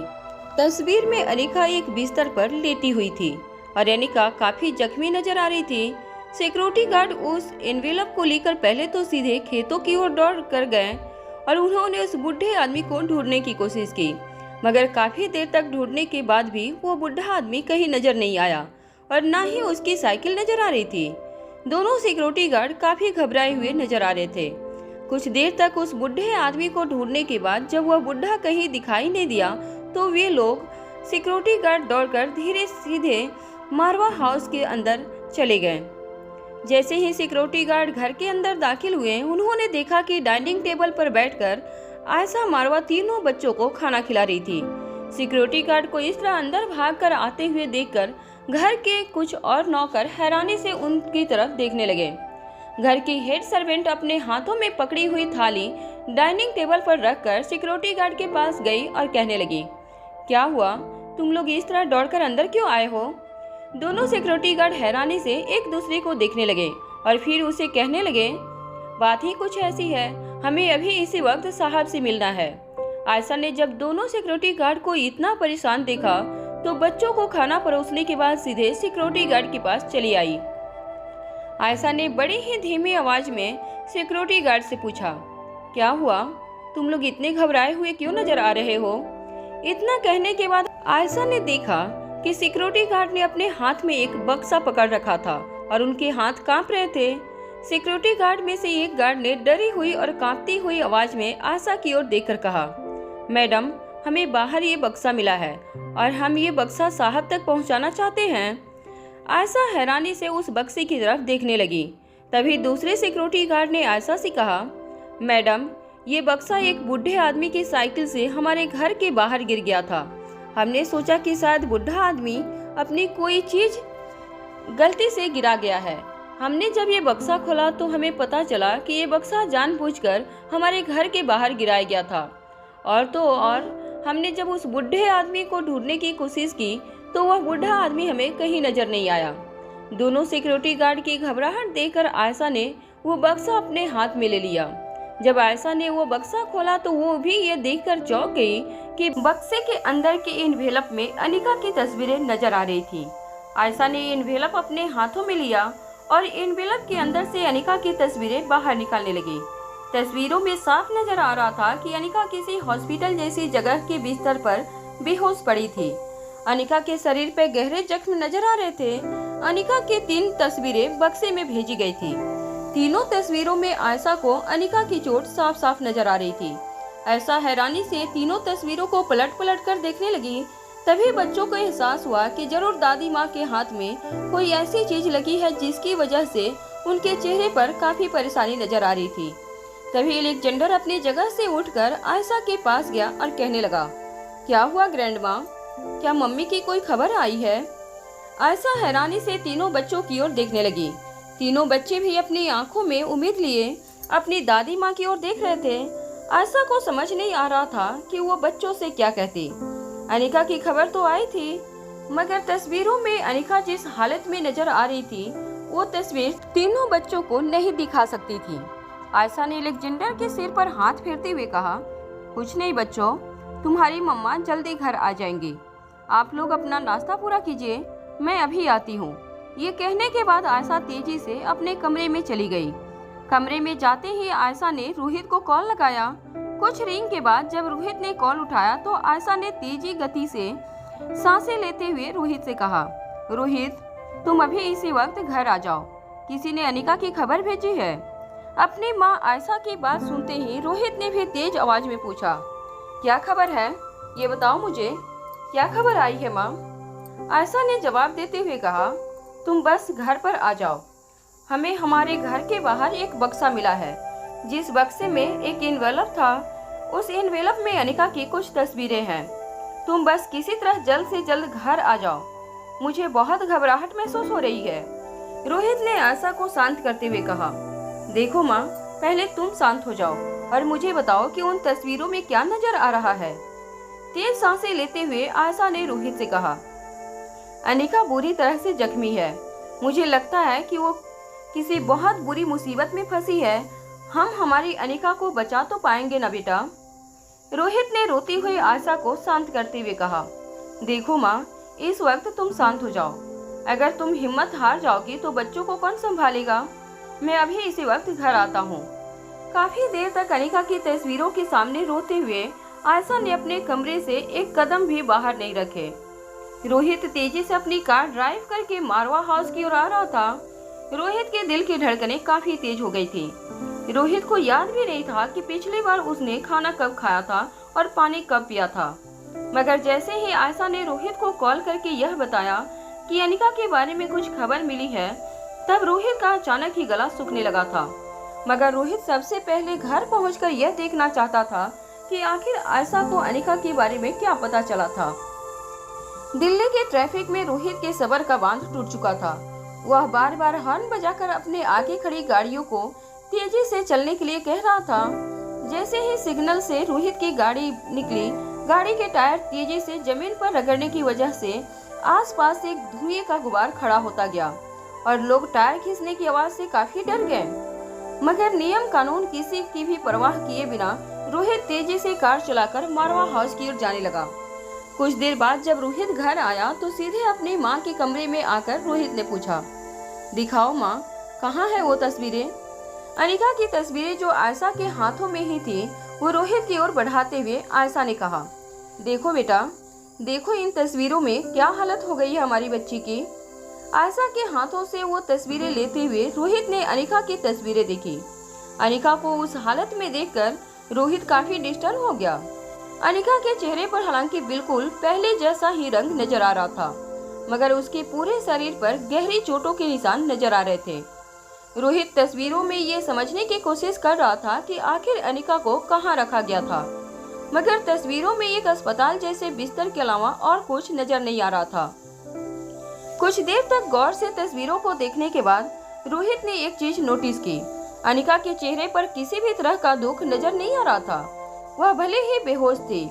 तस्वीर में अनिका एक बिस्तर पर लेटी हुई थी और अनिका काफी जख्मी नजर आ रही थी। सिक्योरिटी गार्ड उस एनवेलप को लेकर पहले तो सीधे खेतों की ओर दौड़ कर गए और उन्होंने उस बूढ़े आदमी को ढूंढने की कोशिश की, मगर काफी देर तक ढूंढने के बाद भी वो बूढ़ा आदमी कहीं नजर नहीं आया और ना ही उसकी साइकिल नजर आ रही थी। दोनों सिक्योरिटी गार्ड काफी घबराए हुए नजर आ रहे थे। कुछ देर तक उस बुढ़े आदमी को ढूंढने के बाद जब वह बुढ़ा कहीं दिखाई नहीं दिया तो वे लोग सिक्योरिटी गार्ड दौड़कर धीरे सीधे मारवा हाउस के अंदर चले गए। जैसे ही सिक्योरिटी गार्ड घर के अंदर दाखिल हुए, उन्होंने देखा कि डाइनिंग टेबल पर बैठकर आयशा मारवा तीनों बच्चों को खाना खिला रही थी। सिक्योरिटी गार्ड को इस तरह अंदर भागकर आते हुए देखकर घर के कुछ और नौकर हैरानी से उनकी तरफ देखने लगे। घर की हेड सर्वेंट अपने हाथों में पकड़ी हुई थाली डाइनिंग टेबल पर रखकर सिक्योरिटी गार्ड के पास गई और कहने लगी, क्या हुआ, तुम लोग इस तरह दौड़कर अंदर क्यों आए हो? दोनों सिक्योरिटी गार्ड हैरानी से एक दूसरे को देखने लगे और फिर उसे कहने लगे, बात ही कुछ ऐसी है, हमें अभी इसी वक्त साहब से मिलना है। आयशा ने जब दोनों सिक्योरिटी गार्ड को इतना परेशान देखा तो बच्चों को खाना परोसने के बाद सीधे सिक्योरिटी गार्ड के पास चली आई। आयशा ने बड़ी ही धीमी आवाज में सिक्योरिटी गार्ड से पूछा, क्या हुआ, तुम लोग इतने घबराए हुए क्यों नजर आ रहे हो? इतना कहने के बाद आयशा ने देखा कि सिक्योरिटी गार्ड ने अपने हाथ में एक बक्सा पकड़ रखा था और उनके हाथ कांप रहे थे। सिक्योरिटी गार्ड में से एक गार्ड ने डरी हुई और कांपती हुई आवाज में आयशा की ओर देखकर कहा, मैडम, हमें बाहर ये बक्सा मिला है और हम ये बक्सा साहब तक पहुंचाना चाहते हैं। आयशा हैरानी से उस बक्से की तरफ देखने लगी। तभी दूसरे सिक्योरिटी गार्ड ने आयशा से कहा, मैडम, ये बक्सा एक बूढ़े आदमी की साइकिल से हमारे घर के बाहर गिर गया था। हमने सोचा कि शायद बूढ़ा आदमी अपनी कोई चीज गलती से गिरा गया है। हमने जब ये बक्सा खोला तो हमें पता चला कि ये बक्सा जानबूझकर हमारे घर के बाहर गिराया गया था। और तो और हमने जब उस बूढ़े आदमी को ढूंढने की कोशिश की तो वह बूढ़ा आदमी हमें कहीं नजर नहीं आया। दोनों सिक्योरिटी गार्ड की घबराहट देखकर आयशा ने वो बक्सा अपने हाथ में ले लिया। जब आयशा ने वो बक्सा खोला तो वो भी ये देखकर चौंक गई कि बक्से के अंदर के इन्वेलप में अनिका की तस्वीरें नजर आ रही थी। आयशा ने इन्वेलप अपने हाथों में लिया और इन्वेलप के अंदर से अनिका की तस्वीरें बाहर निकालने लगी। तस्वीरों में साफ नजर आ रहा था कि अनिका किसी हॉस्पिटल जैसी जगह के बिस्तर पर बेहोश पड़ी थी। अनिका के शरीर पर गहरे जख्म नजर आ रहे थे। अनिका की 3 तस्वीरें बक्से में भेजी गई थी। तीनों तस्वीरों में आयशा को अनिका की चोट साफ साफ नजर आ रही थी। आयशा हैरानी से तीनों तस्वीरों को पलट पलट कर देखने लगी। तभी बच्चों को एहसास हुआ कि जरूर दादी माँ के हाथ में कोई ऐसी चीज लगी है जिसकी वजह से उनके चेहरे पर काफी परेशानी नजर आ रही थी। तभी अलेक्जेंडर अपनी जगह से उठकर आयशा के पास गया और कहने लगा, क्या हुआ ग्रैंडमा, क्या मम्मी की कोई खबर आई है? आयशा हैरानी से तीनों बच्चों की ओर देखने लगी। तीनों बच्चे भी अपनी आंखों में उम्मीद लिए अपनी दादी माँ की ओर देख रहे थे। आयशा को समझ नहीं आ रहा था कि वो बच्चों से क्या कहती। अनिका की खबर तो आई थी, मगर तस्वीरों में अनिका जिस हालत में नजर आ रही थी वो तस्वीर तीनों बच्चों को नहीं दिखा सकती थी। आयशा ने अलेक्जेंडर के सिर पर हाथ फेरते हुए कहा, कुछ नहीं बच्चों, तुम्हारी मम्मा जल्दी घर आ जाएंगी। आप लोग अपना नाश्ता पूरा कीजिए, मैं अभी आती हूँ। ये कहने के बाद आयशा तेजी से अपने कमरे में चली गई। कमरे में जाते ही आयशा ने रोहित को कॉल लगाया। कुछ रिंग के बाद जब रोहित ने कॉल उठाया तो आयशा ने तेजी गति से सांसें लेते हुए रोहित से कहा, रोहित, तुम अभी इसी वक्त घर आ जाओ, किसी ने अनिका की खबर भेजी है। अपनी माँ आयशा की बात सुनते ही रोहित ने भी तेज आवाज में पूछा, क्या खबर है, ये बताओ मुझे, क्या खबर आई है माँ? आयशा ने जवाब देते हुए कहा, तुम बस घर पर आ जाओ। हमें हमारे घर के बाहर एक बक्सा मिला है। जिस बक्से में एक एनवेलप था, उस एनवेलप में अनिका की कुछ तस्वीरें हैं। तुम बस किसी तरह जल्द से जल्द घर आ जाओ, मुझे बहुत घबराहट महसूस हो रही है। रोहित ने आयशा को शांत करते हुए कहा, देखो माँ, पहले तुम शांत हो जाओ और मुझे बताओ कि उन तस्वीरों में क्या नजर आ रहा है। तेज सांसें लेते हुए आयशा ने रोहित से कहा, अनिका बुरी तरह से जख्मी है। मुझे लगता है कि वो किसी बहुत बुरी मुसीबत में फंसी है। हम हमारी अनिका को बचा तो पाएंगे ना बेटा? रोहित ने रोती हुई आयशा को शांत करते हुए कहा, देखो माँ, इस वक्त तुम शांत हो जाओ। अगर तुम हिम्मत हार जाओगी तो बच्चों को कौन संभालेगा? मैं अभी इसी वक्त घर आता हूँ। काफी देर तक अनिका की तस्वीरों के सामने रोते हुए आयशा ने अपने कमरे से एक कदम भी बाहर नहीं रखे। रोहित तेजी से अपनी कार ड्राइव करके मारवा हाउस की ओर आ रहा था। रोहित के दिल की धड़कनें काफी तेज हो गई थी। रोहित को याद भी नहीं था कि पिछली बार उसने खाना कब खाया था और पानी कब पिया था। मगर जैसे ही आयशा ने रोहित को कॉल करके यह बताया कि अनिका के बारे में कुछ खबर मिली है, तब रोहित का अचानक ही गला सूखने लगा था। मगर रोहित सबसे पहले घर पहुंचकर यह देखना चाहता था कि आखिर आयशा को अनिका के बारे में क्या पता चला था। दिल्ली के ट्रैफिक में रोहित के सब्र का बांध टूट चुका था। वह बार बार हॉर्न बजाकर अपने आगे खड़ी गाड़ियों को तेजी से चलने के लिए कह रहा था। जैसे ही सिग्नल से रोहित की गाड़ी निकली, गाड़ी के टायर तेजी से जमीन पर रगड़ने की वजह से आसपास एक धुएं का गुबार खड़ा होता गया और लोग टायर खींचने की आवाज से काफी डर गए। मगर नियम कानून किसी की भी परवाह किए बिना रोहित तेजी से कार चलाकर मारवा हाउस की ओर जाने लगा। कुछ देर बाद जब रोहित घर आया तो सीधे अपनी माँ के कमरे में आकर रोहित ने पूछा, दिखाओ माँ, कहाँ है वो तस्वीरें? अनिका की तस्वीरें जो आयशा के हाथों में ही थी, वो रोहित की ओर बढ़ाते हुए आयशा ने कहा, देखो बेटा, देखो इन तस्वीरों में क्या हालत हो गई है हमारी बच्ची की। आयशा के हाथों से वो तस्वीरें लेते हुए रोहित ने अनिका की तस्वीरें देखी। अनिका को उस हालत में देखकर रोहित काफी डिस्टर्ब हो गया। अनिका के चेहरे पर हालांकि बिल्कुल पहले जैसा ही रंग नजर आ रहा था, मगर उसके पूरे शरीर पर गहरी चोटों के निशान नजर आ रहे थे। रोहित तस्वीरों में ये समझने की कोशिश कर रहा था कि आखिर अनिका को कहाँ रखा गया था, मगर तस्वीरों में एक अस्पताल जैसे बिस्तर के अलावा और कुछ नजर नहीं आ रहा था। कुछ देर तक गौर से तस्वीरों को देखने के बाद रोहित ने एक चीज नोटिस की। अनिका के चेहरे पर किसी भी तरह का दुख नजर नहीं आ रहा था। वह भले ही बेहोश थी,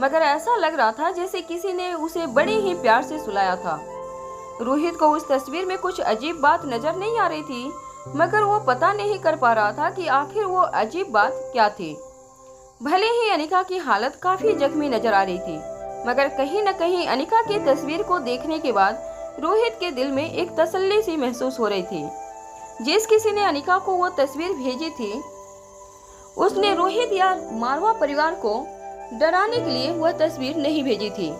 मगर ऐसा लग रहा था जैसे किसी ने उसे बड़े ही प्यार से सुलाया था। रोहित को उस तस्वीर में कुछ अजीब बात नजर नहीं आ रही थी, मगर वो पता नहीं कर पा रहा था कि आखिर वो अजीब बात क्या थी। भले ही अनिका की हालत काफी जख्मी नजर आ रही थी, मगर कहीं न कहीं अनिका की तस्वीर को देखने के बाद रोहित के दिल में एक तसल्ली सी महसूस हो रही थी। जिस किसी ने अनिका को वो तस्वीर भेजी थी, उसने रोहित या मारवा परिवार को डराने के लिए वह तस्वीर नहीं भेजी थी।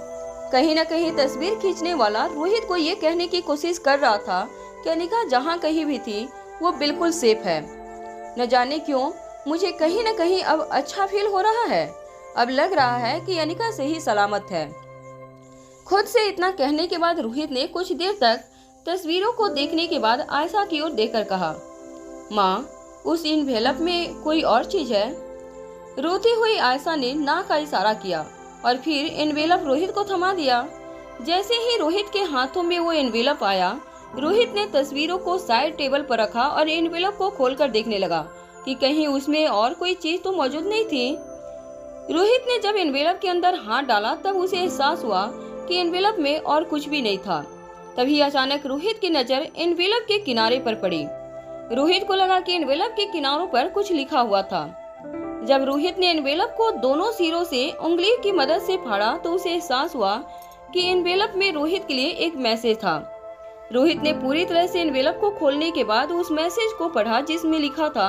कहीं न कहीं तस्वीर खींचने वाला रोहित को ये कहने की कोशिश कर रहा था कि अनिका जहाँ कहीं भी थी वो बिल्कुल सेफ है। न जाने क्यों मुझे कहीं न कहीं अब अच्छा फील हो रहा है। अब लग रहा है कि अनिका सही सलामत है। खुद से इतना कहने के बाद रोहित ने कुछ देर तक तस्वीरों को देखने के बाद आयशा की ओर देखकर कहा, माँ, उस इन्वेलप में कोई और चीज है? रोती हुई आयशा ने ना का इशारा किया और फिर इन्वेलप रोहित को थमा दिया। जैसे ही रोहित के हाथों में वो इन्वेलप आया, रोहित ने तस्वीरों को साइड टेबल पर रखा और इन्वेलप को खोलकर देखने लगा कि कहीं उसमें और कोई चीज तो मौजूद नहीं थी। रोहित ने जब इन्वेलप के अंदर हाथ डाला तब उसे एहसास हुआ कि इन्वेलप में और कुछ भी नहीं था। तभी अचानक रोहित की नजर इन्वेलप के किनारे पर पड़ी। रोहित को लगा कि इन्वेलप के किनारों पर कुछ लिखा हुआ था। जब रोहित ने इन्वेलप को दोनों सिरों से उंगली की मदद से फाड़ा तो उसे एहसास हुआ कि इन्वेलप में रोहित के लिए एक मैसेज था। रोहित ने पूरी तरह से इन्वेलप को खोलने के बाद उस मैसेज को पढ़ा, जिसमें लिखा था,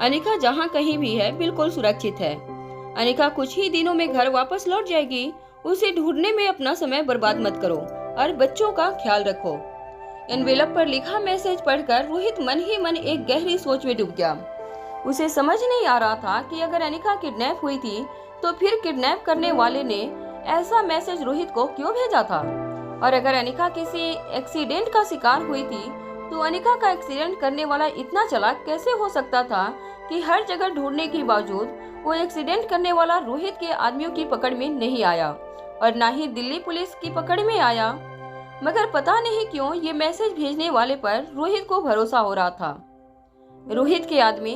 अनिका जहाँ कहीं भी है बिल्कुल सुरक्षित है। अनिका कुछ ही दिनों में घर वापस लौट जाएगी। उसे ढूंढने में अपना समय बर्बाद मत करो और बच्चों का ख्याल रखो। एनवेलप पर लिखा मैसेज पढ़कर रोहित मन ही मन एक गहरी सोच में डूब गया। उसे समझ नहीं आ रहा था कि अगर अनिका किडनैप हुई थी तो फिर किडनैप करने वाले ने ऐसा मैसेज रोहित को क्यों भेजा था, और अगर अनिका किसी एक्सीडेंट का शिकार हुई थी तो अनिका का एक्सीडेंट करने वाला इतना चालाक कैसे हो सकता था कि हर जगह ढूंढने के बावजूद वो एक्सीडेंट करने वाला रोहित के आदमियों की पकड़ में नहीं आया और ना ही दिल्ली पुलिस की पकड़ में आया। मगर पता नहीं क्यों ये मैसेज भेजने वाले पर रोहित को भरोसा हो रहा था। रोहित के आदमी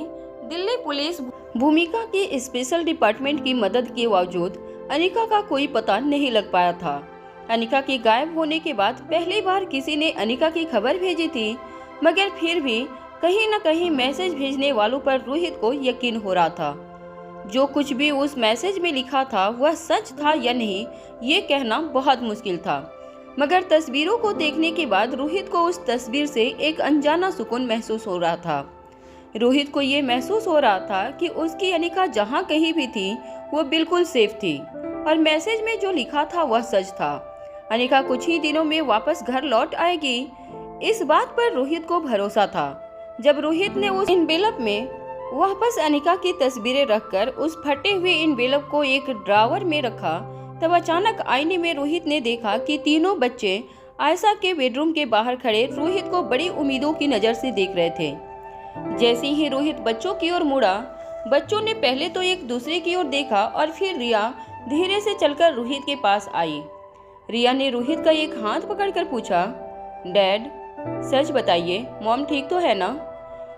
दिल्ली पुलिस भूमिका के स्पेशल डिपार्टमेंट की मदद के बावजूद अनिका का कोई पता नहीं लग पाया था। अनिका के गायब होने के बाद पहली बार किसी ने अनिका की खबर भेजी थी, मगर फिर भी कहीं न कहीं मैसेज भेजने वालों पर रोहित को यकीन हो रहा था। जो कुछ भी उस मैसेज में लिखा था वह सच था या नहीं ये कहना बहुत मुश्किल था, मगर तस्वीरों को देखने के बाद रोहित को उस तस्वीर से एक अनजाना सुकून महसूस हो रहा था। रोहित को ये महसूस हो रहा था कि उसकी अनिका जहाँ कहीं भी थी वो बिल्कुल सेफ थी और मैसेज में जो लिखा था वह सच था। अनिका कुछ ही दिनों में वापस घर लौट आएगी। इस बात पर रोहित को भरोसा था। जब रोहित ने उस एनवेलप में वापस अनिका की तस्वीरें रखकर उस फटे हुए एनवेलप को एक ड्रॉवर में रखा, तब अचानक आईने में रोहित ने देखा कि तीनों बच्चे आयशा के बेडरूम के बाहर खड़े रोहित को बड़ी उम्मीदों की नज़र से देख रहे थे। जैसे ही रोहित बच्चों की ओर मुड़ा, बच्चों ने पहले तो एक दूसरे की ओर देखा और फिर रिया धीरे से चलकर रोहित के पास आई। रिया ने रोहित का एक हाथ पकड़कर पूछा, डैड सच बताइए, मॉम ठीक तो है ना?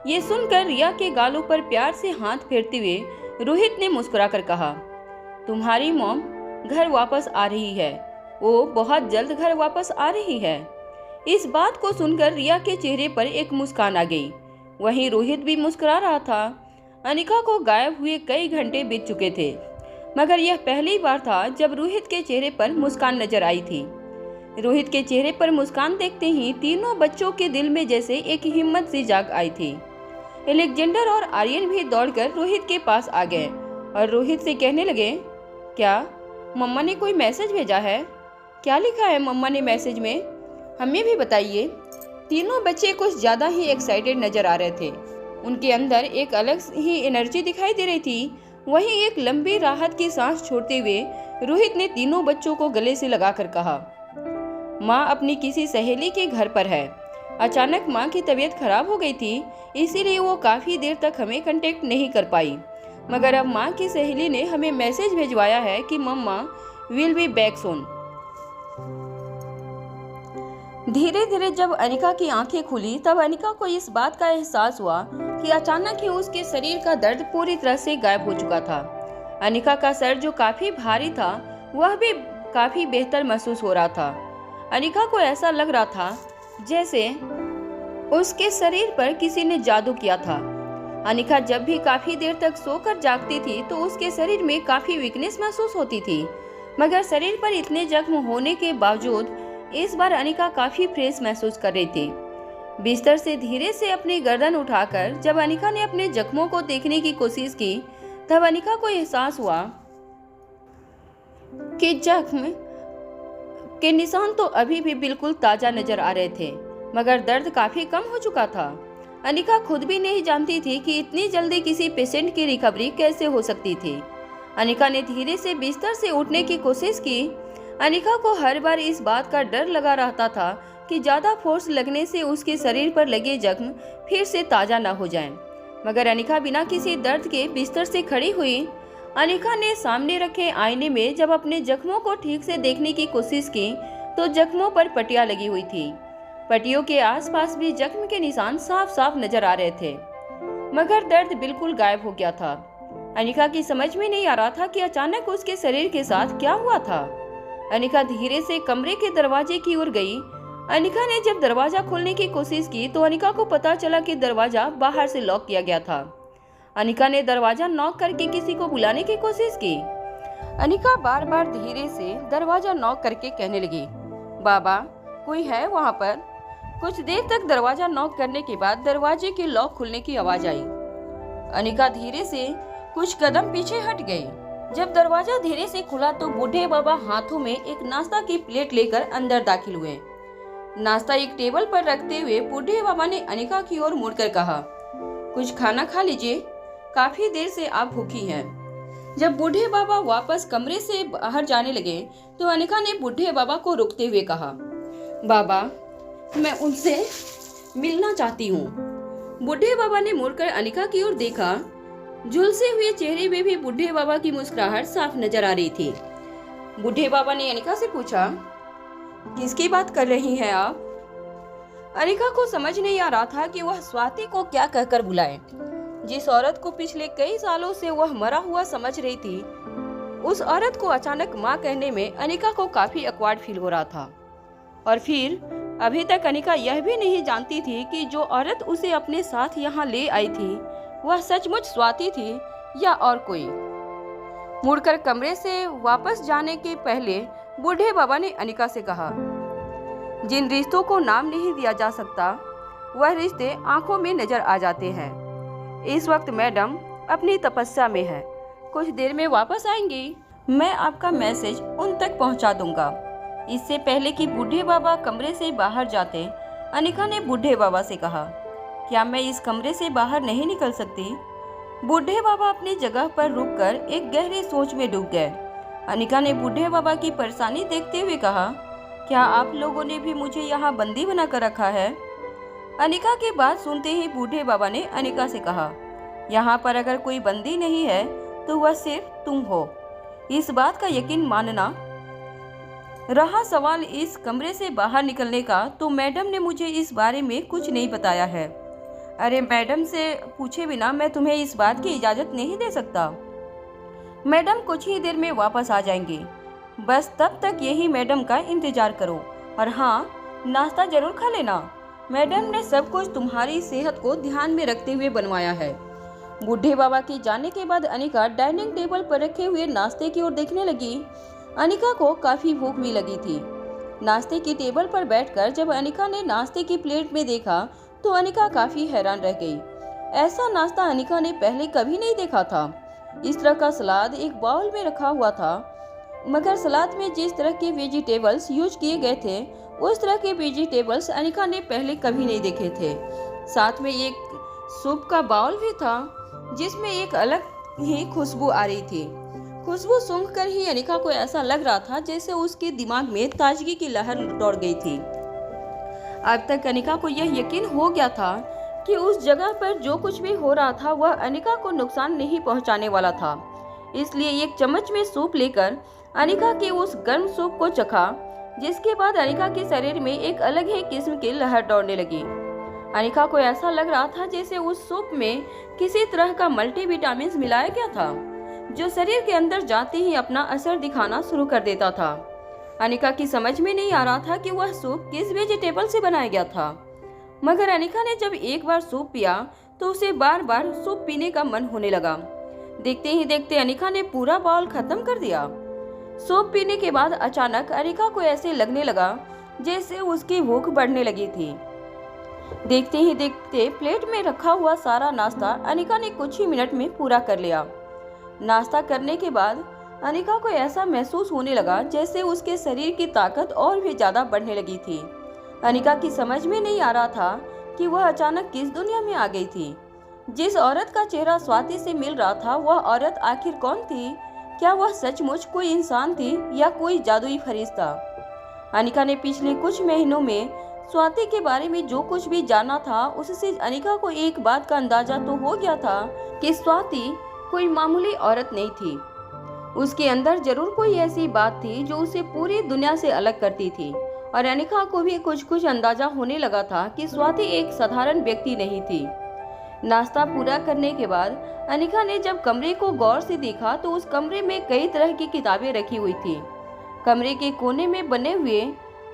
ये सुनकर रिया के गालों पर प्यार से हाथ फेरते हुए रोहित ने मुस्कुराकर कहा, तुम्हारी मॉम घर वापस आ रही है, वो बहुत जल्द घर वापस आ रही है। इस बात को सुनकर रिया के चेहरे पर एक मुस्कान आ गई। वहीं रोहित भी मुस्कुरा रहा था। अनिका को गायब हुए कई घंटे बीत चुके थे, मगर यह पहली बार था जब रोहित के चेहरे पर मुस्कान नजर आई थी। रोहित के चेहरे पर मुस्कान देखते ही तीनों बच्चों के दिल में जैसे एक हिम्मत सी जाग आई थी। एलेक्जेंडर और आर्यन भी दौड़कर रोहित के पास आ गए और रोहित से कहने लगे, क्या मम्मा ने कोई मैसेज भेजा है? क्या लिखा है मम्मा ने मैसेज में? हमें भी बताइए। तीनों बच्चे कुछ ज़्यादा ही एक्साइटेड नजर आ रहे थे। उनके अंदर एक अलग ही एनर्जी दिखाई दे रही थी। वहीं एक लंबी राहत की सांस छोड़ते हुए रोहित ने तीनों बच्चों को गले से लगाकर कहा, माँ अपनी किसी सहेली के घर पर है। अचानक माँ की तबीयत खराब हो गई थी, इसीलिए वो काफ़ी देर तक हमें कांटेक्ट नहीं कर पाई, मगर अब माँ की सहेली ने हमें मैसेज भिजवाया है कि मम्मा विल बी बैक सून। धीरे धीरे जब अनिका की आंखें खुली, तब अनिका को इस बात का एहसास हुआ कि अचानक ही उसके शरीर का दर्द पूरी तरह से गायब हो चुका था। अनिका का सर जो काफी भारी था, वह भी काफी बेहतर महसूस हो रहा था। अनिका को ऐसा लग रहा था जैसे उसके शरीर पर किसी ने जादू किया था। अनिका जब भी काफी देर तक सोकर जागती थी तो उसके शरीर में काफी वीकनेस महसूस होती थी, मगर शरीर पर इतने जख्म होने के बावजूद इस बार अनिका काफी फ्रेश महसूस कर रही थी। बिस्तर से धीरे से अपनी गर्दन उठाकर जब अनिका ने अपने जख्मों को देखने की कोशिश की, तब अनिका को एहसास हुआ कि जख्म के निशान तो अभी भी बिल्कुल ताजा नजर आ रहे थे, मगर दर्द काफी कम हो चुका था। अनिका खुद भी नहीं जानती थी कि इतनी जल्दी किसी पेशेंट की रिकवरी कैसे हो सकती थी। अनिका ने धीरे से बिस्तर से उठने की कोशिश की। अनिका को हर बार इस बात का डर लगा रहता था कि ज्यादा फोर्स लगने से उसके शरीर पर लगे जख्म फिर से ताजा न हो जाएं। मगर अनिका बिना किसी दर्द के बिस्तर से खड़ी हुई। अनिका ने सामने रखे आईने में जब अपने जख्मों को ठीक से देखने की कोशिश की तो जख्मों पर पट्टियां लगी हुई थी। पट्टियों के आसपास भी जख्म के निशान साफ साफ नजर आ रहे थे, मगर दर्द बिल्कुल गायब हो गया था। अनिका की समझ में नहीं आ रहा था कि अचानक उसके शरीर के साथ क्या हुआ था। अनिका धीरे से कमरे के दरवाजे की ओर गई। अनिका ने जब दरवाजा खोलने की कोशिश की तो अनिका को पता चला कि दरवाजा बाहर से लॉक किया गया था। अनिका ने दरवाजा नॉक करके किसी को बुलाने की कोशिश की। अनिका बार बार धीरे से दरवाजा नॉक करके कहने लगी, बाबा कोई है वहाँ पर? कुछ देर तक दरवाजा नॉक करने के बाद दरवाजे के लॉक खुलने की आवाज आई। अनिका धीरे से कुछ कदम पीछे हट गई। जब दरवाजा धीरे से खुला तो बूढ़े बाबा हाथों में एक नाश्ता की प्लेट लेकर अंदर दाखिल हुए। नाश्ता एक टेबल पर रखते हुए बूढ़े बाबा ने अनिका की ओर मुड़कर कहा, कुछ खाना खा लीजिए, काफी देर से आप भूखी हैं। जब बूढ़े बाबा वापस कमरे से बाहर जाने लगे तो अनिका ने बूढ़े बाबा को रोकते हुए कहा, बाबा मैं उनसे मिलना चाहती हूँ। बूढ़े बाबा ने मुड़कर अनिका की ओर देखा। झुलसे हुए चेहरे में भी बूढ़े बाबा की मुस्कुराहट साफ नजर आ रही थी। बूढ़े बाबा ने अनिका से पूछा, किसकी बात कर रही हैं आप? अनिका को समझ नहीं आ रहा था कि वह स्वाति को क्या कहकर बुलाए। जिस औरत को पिछले कई सालों से वह मरा हुआ समझ रही थी, उस औरत को अचानक माँ कहने में अनिका को काफी अकवर्ड फील हो रहा था। और फिर अभी तक अनिका यह भी नहीं जानती थी कि जो औरत उसे अपने साथ यहाँ ले आई थी वह सचमुच स्वाति थी या और कोई। मुड़कर कमरे से वापस जाने के पहले बूढ़े बाबा ने अनिका से कहा, जिन रिश्तों को नाम नहीं दिया जा सकता वह रिश्ते आंखों में नजर आ जाते हैं। इस वक्त मैडम अपनी तपस्या में है, कुछ देर में वापस आएंगी। मैं आपका मैसेज उन तक पहुंचा दूंगा। इससे पहले कि बूढ़े बाबा कमरे से बाहर जाते, अनिका ने बूढ़े बाबा से कहा, क्या मैं इस कमरे से बाहर नहीं निकल सकती? बूढ़े बाबा अपनी जगह पर रुककर एक गहरी सोच में डूब गए। अनिका ने बूढ़े बाबा की परेशानी देखते हुए कहा, क्या आप लोगों ने भी मुझे यहाँ बंदी बनाकर रखा है? अनिका की बात सुनते ही बूढ़े बाबा ने अनिका से कहा, यहाँ पर अगर कोई बंदी नहीं है तो वह सिर्फ तुम हो। इस बात का यकीन मानना। रहा सवाल इस कमरे से बाहर निकलने का, तो मैडम ने मुझे इस बारे में कुछ नहीं बताया है। अरे मैडम से पूछे बिना मैं तुम्हें इस बात की इजाज़त नहीं दे सकता। मैडम कुछ ही देर में वापस आ जाएंगी, बस तब तक यही मैडम का इंतजार करो। और हाँ, नाश्ता जरूर खा लेना। मैडम ने सब कुछ तुम्हारी सेहत को ध्यान में रखते हुए बनवाया है। बूढ़े बाबा के जाने के बाद अनिका डाइनिंग टेबल पर रखे हुए नाश्ते की ओर देखने लगी। अनिका को काफी भूख भी लगी थी। नाश्ते की टेबल पर बैठकर जब अनिका ने नाश्ते की प्लेट में देखा तो अनिका काफी हैरान रह गई। ऐसा नाश्ता अनिका ने पहले कभी नहीं देखा था। इस तरह का सलाद एक बाउल में रखा हुआ था, मगर सलाद में जिस तरह के वेजिटेबल्स यूज किए गए थे उस तरह के वेजिटेबल्स अनिका ने पहले कभी नहीं देखे थे। साथ में एक सूप का बाउल भी था जिसमें एक अलग ही खुशबू आ रही थी। खुशबू सूंघकर ही अनिका को ऐसा लग रहा था जैसे उसके दिमाग में ताजगी की लहर दौड़ गई थी। अब तक अनिका को यह यकीन हो गया था कि उस जगह पर जो कुछ भी हो रहा था वह अनिका को नुकसान नहीं पहुंचाने वाला था। इसलिए एक चम्मच में सूप लेकर अनिका के उस गर्म सूप को चखा, जिसके बाद अनिका के शरीर में एक अलग ही किस्म की लहर दौड़ने लगी। अनिका को ऐसा लग रहा था जैसे उस सूप में किसी तरह का मल्टीविटामिन मिलाया गया था, जो शरीर के अंदर जाते ही अपना असर दिखाना शुरू कर देता था। अनिका की समझ में नहीं आ रहा था कि वह सूप किस वेजिटेबल से बनाया गया था, मगर अनिका ने जब एक बार सूप पिया तो उसे बार बार सूप पीने का मन होने लगा। देखते ही देखते अनिका ने पूरा बाउल खत्म कर दिया। सूप पीने के बाद अचानक अनिका को ऐसे लगने लगा जैसे उसकी भूख बढ़ने लगी थी। देखते ही देखते प्लेट में रखा हुआ सारा नाश्ता अनिका ने कुछ ही मिनट में पूरा कर लिया। नाश्ता करने के बाद अनिका को ऐसा महसूस होने लगा जैसे उसके शरीर की ताकत और भी ज्यादा बढ़ने लगी थी। अनिका की समझ में नहीं आ रहा था कि वह अचानक किस दुनिया में आ गई थी। जिस औरत का चेहरा स्वाति से मिल रहा था वह औरत आखिर कौन थी? क्या वह सचमुच कोई इंसान थी या कोई जादुई फरिश्ता? अनिका ने पिछले कुछ महीनों में स्वाति के बारे में जो कुछ भी जाना था उससे अनिका को एक बात का अंदाजा तो हो गया था कि स्वाति कोई मामूली औरत नहीं थी। उसके अंदर जरूर कोई ऐसी बात थी जो उसे पूरी दुनिया से अलग करती थी। और अनिका को भी कुछ कुछ अंदाजा होने लगा था कि स्वाति एक साधारण व्यक्ति नहीं थी। नाश्ता पूरा करने के बाद अनिका ने जब कमरे को गौर से देखा तो उस कमरे में कई तरह की किताबें रखी हुई थी। कमरे के कोने में बने हुए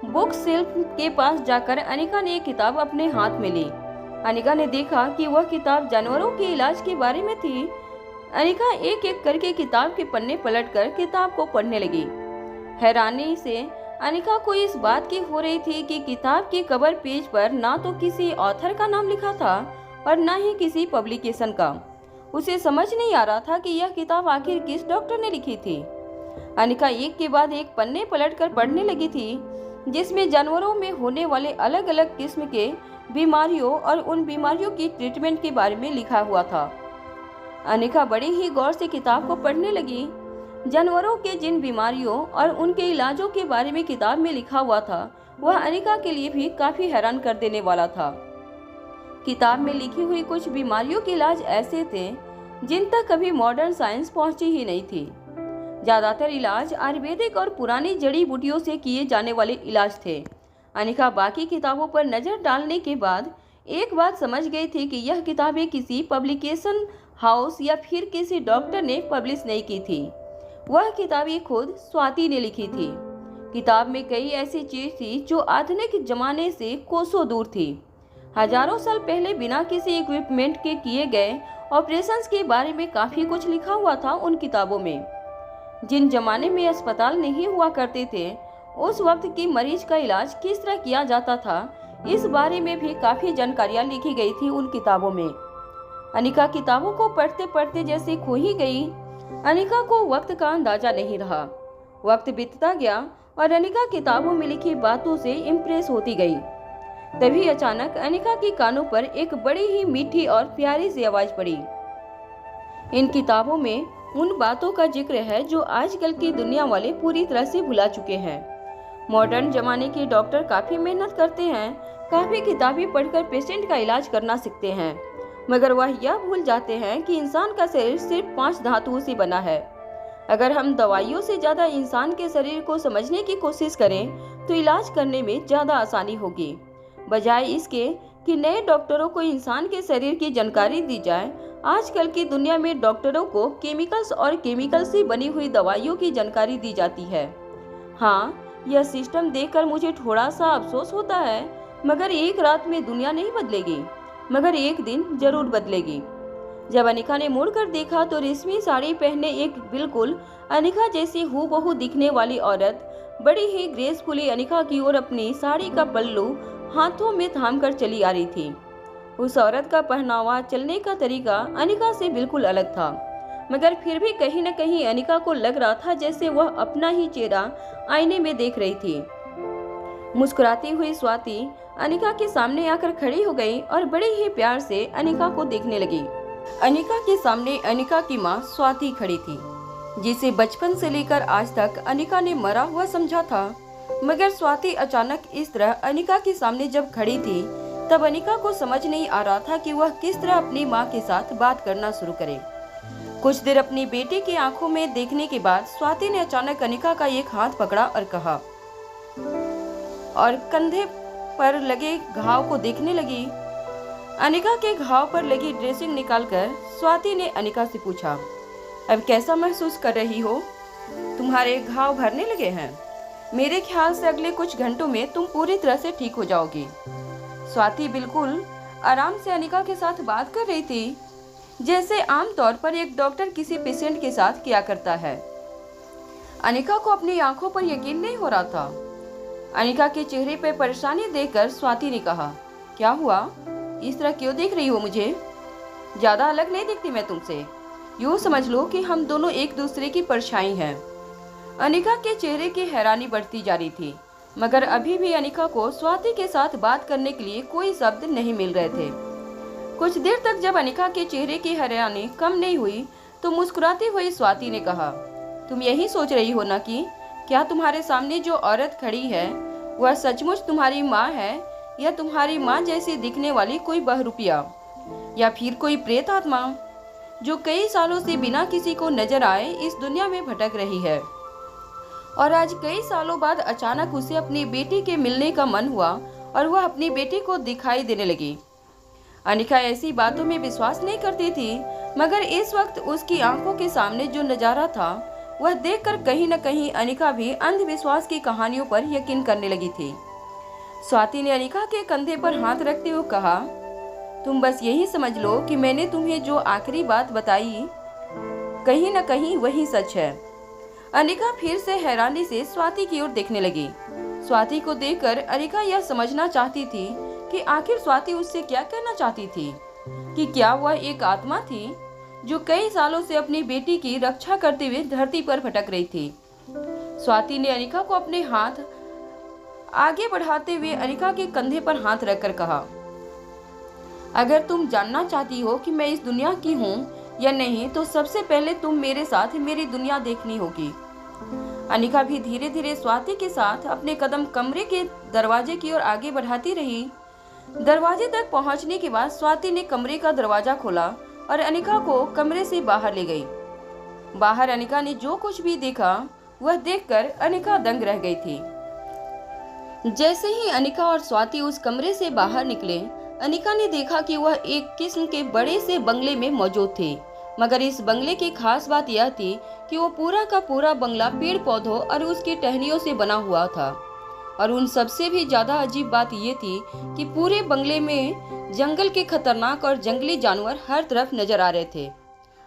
बुक शेल्फ के पास जाकर अनिका ने एक किताब अपने हाथ में ली। अनिका ने देखा कि वह किताब जानवरों के इलाज के बारे में थी। अनिका एक एक करके किताब के पन्ने पलटकर किताब को पढ़ने लगी। हैरानी से अनिका को इस बात की हो रही थी कि किताब के कवर पेज पर ना तो किसी ऑथर का नाम लिखा था और ना ही किसी पब्लिकेशन का। उसे समझ नहीं आ रहा था कि यह किताब आखिर किस डॉक्टर ने लिखी थी। अनिका एक के बाद एक पन्ने पलटकर पढ़ने लगी थी जिसमें जानवरों में होने वाले अलग अलग किस्म के बीमारियों और उन बीमारियों की ट्रीटमेंट के बारे में लिखा हुआ था। अनिका बड़ी ही गौर से किताब को पढ़ने लगी। जानवरों के जिन बीमारियों और उनके इलाजों के बारे में किताब में लिखा हुआ था वह अनिका के लिए भी काफी हैरान कर देने वाला था। किताब में लिखी हुई कुछ बीमारियों के इलाज ऐसे थे जिन तक कभी मॉडर्न साइंस पहुंची ही नहीं थी। ज्यादातर इलाज आयुर्वेदिक और पुरानी जड़ी बूटियों से किए जाने वाले इलाज थे। अनिका बाकी किताबों पर नजर डालने के बाद एक बात समझ गई थी कि यह किताबें किसी पब्लिकेशन हाउस या फिर किसी डॉक्टर ने पब्लिश नहीं की थी। वह किताबें खुद स्वाति ने लिखी थी। किताब में कई ऐसी चीज थी जो आधुनिक जमाने से कोसों दूर थी। हजारों साल पहले बिना किसी इक्विपमेंट के किए गए ऑपरेशंस के बारे में काफी कुछ लिखा हुआ था उन किताबों में। जिन जमाने में अस्पताल नहीं हुआ करते थे उस वक्त की मरीज का इलाज किस तरह किया जाता था इस बारे में भी काफी जानकारियां लिखी गई थी उन किताबों में। अनिका किताबों को पढ़ते पढ़ते जैसे खो ही गई। अनिका को वक्त का अंदाजा नहीं रहा। वक्त बीतता गया और अनिका किताबों में लिखी बातों से इम्प्रेस होती गई। तभी अचानक अनिका की कानों पर एक बड़ी ही मीठी और प्यारी सी आवाज पड़ी। इन किताबों में उन बातों का जिक्र है जो आजकल की दुनिया वाले पूरी तरह से भुला चुके हैं। मॉडर्न जमाने के डॉक्टर काफी मेहनत करते हैं, काफी किताबें पढ़कर पेशेंट का इलाज करना सीखते हैं, मगर वह यह भूल जाते हैं कि इंसान का शरीर सिर्फ 5 धातुओं से बना है। अगर हम दवाइयों से ज्यादा इंसान के शरीर को समझने की कोशिश करें तो इलाज करने में ज्यादा आसानी होगी। बजाय इसके कि नए डॉक्टरों को इंसान के शरीर की जानकारी दी जाए, आजकल की दुनिया में डॉक्टरों को केमिकल्स और केमिकल से बनी हुई दवाइयों की जानकारी दी जाती है। हाँ, यह सिस्टम देखकर मुझे थोड़ा सा अफसोस होता है, मगर एक रात में दुनिया नहीं बदलेगी, मगर एक दिन जरूर बदलेगी। जब अनिका ने मुड़कर देखा तो रेशमी साड़ी पहने एक बिल्कुल अनिका जैसी हूबहू दिखने वाली औरत बड़ी ही ग्रेसफुली अनिका की ओर अपनी साड़ी का पल्लू हाथों में थामकर चली आ रही थी। उस औरत का पहनावा, चलने का तरीका अनिका से बिल्कुल अलग था, मगर फिर भी कहीं न कहीं अनिका को लग रहा था जैसे वह अपना ही चेहरा आईने में देख रही थी। मुस्कुराती हुई स्वाति अनिका के सामने आकर खड़ी हो गई और बड़े ही प्यार से अनिका को देखने लगी। अनिका के सामने अनिका की माँ स्वाति खड़ी थी, जिसे बचपन से लेकर आज तक अनिका ने मरा हुआ समझा था। मगर स्वाति अचानक इस तरह अनिका के सामने जब खड़ी थी, तब अनिका को समझ नहीं आ रहा था कि वह किस तरह अपनी माँ के साथ बात करना शुरू करे। कुछ देर अपनी बेटी की आंखों में देखने के बाद स्वाति ने अचानक अनिका का एक हाथ पकड़ा और कहा, और कंधे पर लगे घाव को देखने लगी। अनिका के घाव पर लगी ड्रेसिंग निकालकर स्वाति ने अनिका से पूछा, अब कैसा महसूस कर रही हो? तुम्हारे घाव भरने लगे हैं? मेरे ख्याल से अगले कुछ घंटों में तुम पूरी तरह से ठीक हो जाओगी। स्वाति बिल्कुल आराम से अनिका के साथ बात कर रही थी, जैसे आमतौर पर एक डॉक्टर किसी पेशेंट के साथ किया करता है। अनिका को अपनी आंखों पर यकीन नहीं हो रहा था। अनिका के चेहरे पर परेशानी देखकर स्वाति ने कहा, क्या हुआ? इस तरह क्यों देख रही हो मुझे? ज्यादा अलग नहीं दिखती मैं तुमसे। यूँ समझ लो कि हम दोनों एक दूसरे की परछाई हैं। अनिका के चेहरे की हैरानी बढ़ती जा रही थी, मगर अभी भी अनिका को स्वाति के साथ बात करने के लिए कोई शब्द नहीं मिल रहे थे। कुछ देर तक जब अनिका के चेहरे की हैरानी कम नहीं हुई तो मुस्कुराती हुई स्वाति ने कहा, तुम यही सोच रही हो ना कि क्या तुम्हारे सामने जो औरत खड़ी है वह सचमुच तुम्हारी माँ है, या तुम्हारी माँ जैसी दिखने वाली कोई बहरूपिया, या फिर कोई प्रेत आत्मा जो कई सालों से बिना किसी को नजर आए इस दुनिया में भटक रही है, और आज कई सालों बाद अचानक उसे अपनी बेटी के मिलने का मन हुआ और वह अपनी बेटी को दिखाई देने लगी। अनिका ऐसी बातों में विश्वास नहीं करती थी, मगर इस वक्त उसकी आंखों के सामने जो नजारा था वह देखकर कहीं न कहीं अनिका भी अंधविश्वास की कहानियों पर यकीन करने लगी थी। स्वाति ने अनिका के कंधे पर हाथ रखते हुए कहा, तुम बस यही समझ लो कि मैंने तुम्हें जो आखिरी बात बताई कहीं न कहीं वही सच है। अनिका फिर से हैरानी से स्वाति की ओर देखने लगी। स्वाति को देखकर अनिका यह समझना चाहती थी कि आखिर स्वाति उससे क्या कहना चाहती थी, कि क्या वह एक आत्मा थी जो कई सालों से अपनी बेटी की रक्षा करते हुए धरती पर भटक रही थी। स्वाति ने अनिका को अपने हाथ आगे बढ़ाते हुए अनिका के कंधे पर हाथ रखकर कहा, अगर तुम जानना चाहती हो कि मैं इस दुनिया की हूँ या नहीं, तो सबसे पहले तुम मेरे साथ मेरी दुनिया देखनी होगी। अनिका भी धीरे धीरे स्वाति के साथ अपने कदम कमरे के दरवाजे की ओर आगे बढ़ाती रही। दरवाजे तक पहुंचने के बाद स्वाति ने कमरे का दरवाजा खोला और अनिका को कमरे से बाहर ले गई। बाहर अनिका ने जो कुछ भी देखा वह देखकर अनिका दंग रह गई थी। जैसे ही अनिका और स्वाति उस कमरे से बाहर निकले, अनिका ने देखा कि वह एक किस्म के बड़े से बंगले में मौजूद थे, मगर इस बंगले की खास बात यह थी कि वो पूरा का पूरा बंगला पेड़ पौधों और उसकी टहनियों से बना हुआ था। और उन सबसे भी ज्यादा अजीब बात ये थी कि पूरे बंगले में जंगल के खतरनाक और जंगली जानवर हर तरफ नजर आ रहे थे।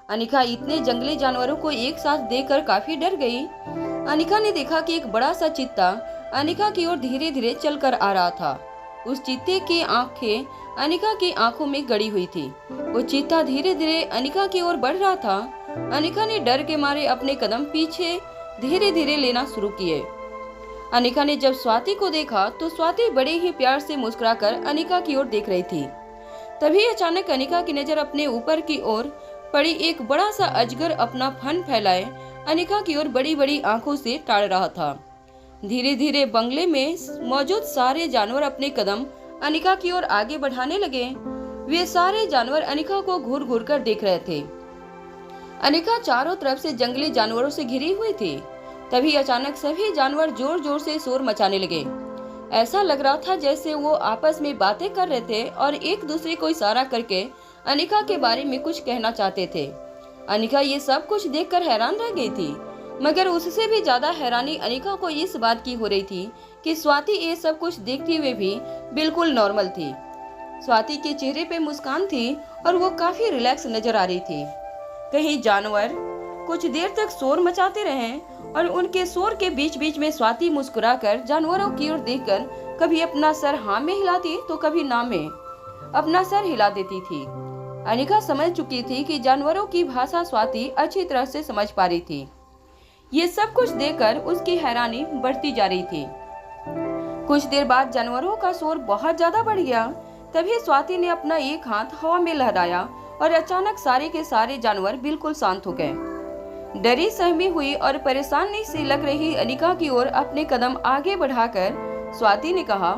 अनिका इतने जंगली जानवरों को एक साथ देखकर काफी डर गई। अनिका ने देखा कि एक बड़ा सा चीता अनिका की ओर धीरे धीरे चलकर आ रहा था। उस चीते की आंखें अनिका की आंखों में गड़ी हुई थी। वो चीता धीरे धीरे अनिका की ओर बढ़ रहा था। अनिका ने डर के मारे अपने कदम पीछे धीरे धीरे लेना शुरू किए। अनिका ने जब स्वाति को देखा तो स्वाति बड़े ही प्यार से मुस्कुराकर अनिका की ओर देख रही थी। तभी अचानक अनिका की नजर अपने ऊपर की ओर पड़ी। एक बड़ा सा अजगर अपना फन फैलाए अनिका की ओर बड़ी बड़ी आंखों से ताड़ रहा था। धीरे धीरे बंगले में मौजूद सारे जानवर अपने कदम अनिका की ओर आगे बढ़ाने लगे। वे सारे जानवर अनिका को घूर घूर कर देख रहे थे। अनिका चारों तरफ से जंगली जानवरों से घिरी हुई थी। तभी अचानक सभी जानवर जोर जोर से शोर मचाने लगे। ऐसा लग रहा था जैसे वो आपस में बातें कर रहे थे और एक दूसरे को इशारा करके अनिका के बारे में कुछ कहना चाहते थे। अनिका ये सब कुछ देखकर हैरान रह गई थी, मगर उससे भी ज्यादा हैरानी अनिका को इस बात की हो रही थी कि स्वाति ये सब कुछ देखते हुए भी बिल्कुल नॉर्मल थी। स्वाति के चेहरे पे मुस्कान थी और वो काफी रिलैक्स नजर आ रही थी। कहीं जानवर कुछ देर तक शोर मचाते रहे और उनके शोर के बीच बीच में स्वाति मुस्कुराकर जानवरों की ओर देखकर कभी अपना सर हाँ में हिलाती तो कभी ना में अपना सर हिला देती थी। अनिका समझ चुकी थी कि जानवरों की भाषा स्वाति अच्छी तरह से समझ पा रही थी। ये सब कुछ देखकर उसकी हैरानी बढ़ती जा रही थी। कुछ देर बाद जानवरों का शोर बहुत ज्यादा बढ़ गया। तभी स्वाति ने अपना एक हाथ हवा में लहराया और अचानक सारे के सारे जानवर बिल्कुल शांत हो गए। डरी सहमी हुई और परेशानी से लग रही अनिका की ओर अपने कदम आगे बढ़ाकर स्वाति ने कहा,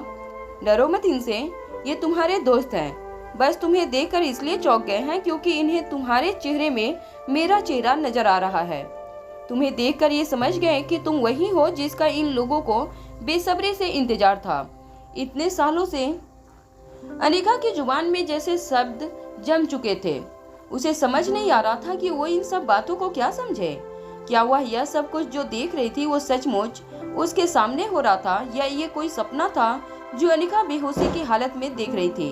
डरो मत इनसे, ये तुम्हारे दोस्त हैं। बस तुम्हें देखकर इसलिए चौंक गए हैं क्योंकि इन्हें तुम्हारे चेहरे में मेरा चेहरा नजर आ रहा है। तुम्हें देखकर ये समझ गए कि तुम वही हो जिसका इन लोगों को बेसब्री से इंतजार था। इतने सालों से अनिका की जुबान में जैसे शब्द जम चुके थे। उसे समझ नहीं आ रहा था कि वो इन सब बातों को क्या समझे। क्या वह यह सब कुछ जो देख रही थी वो सचमुच उसके सामने हो रहा था या ये कोई सपना था जो अनिका बेहोशी की हालत में देख रही थी।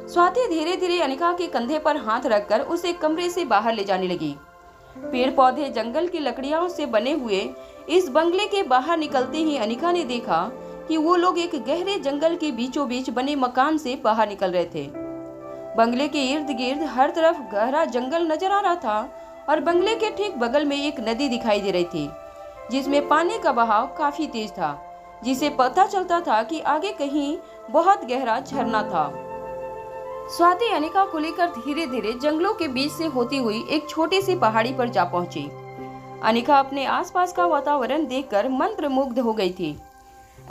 स्वाति धीरे धीरे अनिका के कंधे पर हाथ रखकर उसे कमरे से बाहर ले जाने लगी। पेड़ पौधे जंगल की लकड़ियों से बने हुए इस बंगले के बाहर निकलते ही अनिका ने देखा कि वो लोग एक गहरे जंगल के बीचों बीच बने मकान से बाहर निकल रहे थे। बंगले के इर्द गिर्द हर तरफ गहरा जंगल नजर आ रहा था और बंगले के ठीक बगल में एक नदी दिखाई दे रही थी जिसमें पानी का बहाव काफी तेज था, जिसे पता चलता था कि आगे कहीं बहुत गहरा झरना था। स्वाति अनिका को लेकर धीरे धीरे जंगलों के बीच से होती हुई एक छोटी सी पहाड़ी पर जा पहुंची। अनिका अपने आसपास का वातावरण देखकर मंत्रमुग्ध हो गई थी।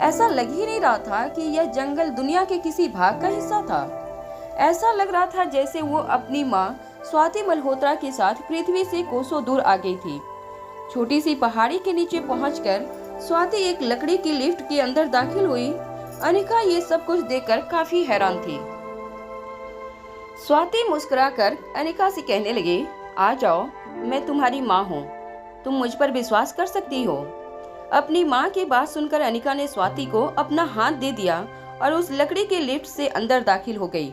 ऐसा लग ही नहीं रहा था कि यह जंगल दुनिया के किसी भाग का हिस्सा था। ऐसा लग रहा था जैसे वो अपनी माँ स्वाति मल्होत्रा के साथ पृथ्वी से कोसों दूर आ गई थी। छोटी सी पहाड़ी के नीचे पहुंचकर स्वाति एक लकड़ी की लिफ्ट के अंदर दाखिल हुई। अनिका ये सब कुछ देखकर काफी हैरान थी। स्वाति मुस्कुराकर अनिका से कहने लगी, आ जाओ, मैं तुम्हारी माँ हूँ, तुम मुझ पर विश्वास कर सकती हो। अपनी माँ की बात सुनकर अनिका ने स्वाति को अपना हाथ दे दिया और उस लकड़ी के लिफ्ट से अंदर दाखिल हो गई।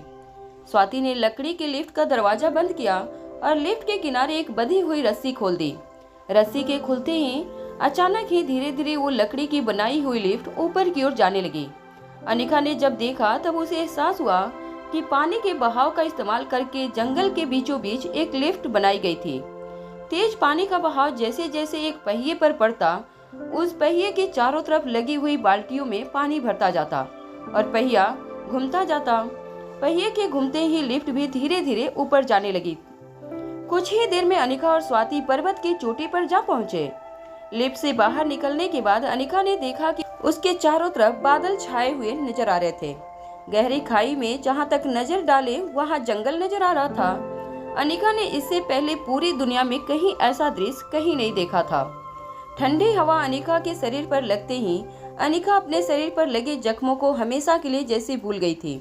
स्वाति ने लकड़ी के लिफ्ट का दरवाजा बंद किया और लिफ्ट के किनारे एक बंधी हुई रस्सी खोल दी। रस्सी के खुलते ही अचानक ही धीरे धीरे वो लकड़ी की बनाई हुई लिफ्ट ऊपर की ओर जाने लगी। अनिका ने जब देखा तब उसे एहसास हुआ कि पानी के बहाव का इस्तेमाल करके जंगल के बीचों बीच एक लिफ्ट बनाई गई थी। तेज पानी का बहाव जैसे जैसे एक पहिए पर पड़ता, उस पहिए के चारों तरफ लगी हुई बाल्टियों में पानी भरता जाता और पहिया घूमता जाता। पहिए के घूमते ही लिफ्ट भी धीरे धीरे ऊपर जाने लगी। कुछ ही देर में अनिका और स्वाति पर्वत की चोटी पर जा पहुंचे। लिफ्ट से बाहर निकलने के बाद अनिका ने देखा कि उसके चारों तरफ बादल छाए हुए नजर आ रहे थे। गहरी खाई में जहां तक नजर डाले वहां जंगल नजर आ रहा था। अनिका ने इससे पहले पूरी दुनिया में कहीं ऐसा दृश्य कहीं नहीं देखा था। ठंडी हवा अनिका के शरीर पर लगते ही अनिका अपने शरीर पर लगे जख्मों को हमेशा के लिए जैसे भूल गई थी।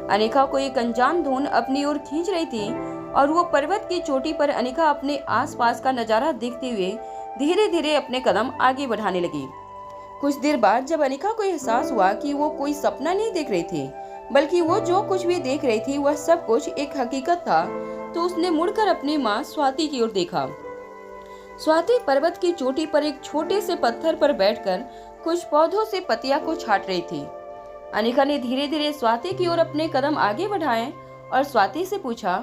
अनिका को एक अनजान धुन अपनी ओर खींच रही थी और वो पर्वत की चोटी पर अनिका अपने आसपास का नजारा देखते हुए धीरे धीरे अपने कदम आगे बढ़ाने लगी। कुछ देर बाद जब अनिका को एहसास हुआ कि वो कोई सपना नहीं देख रही थी, बल्कि वो जो कुछ भी देख रही थी वह सब कुछ एक हकीकत था, तो उसने मुड़कर अपनी माँ स्वाति की ओर देखा। स्वाति पर्वत की चोटी पर एक छोटे से पत्थर पर बैठकर कुछ पौधों से पत्तियां को छाट रही थी। अनिका ने धीरे धीरे स्वाति की ओर अपने कदम आगे बढ़ाए और स्वाति से पूछा,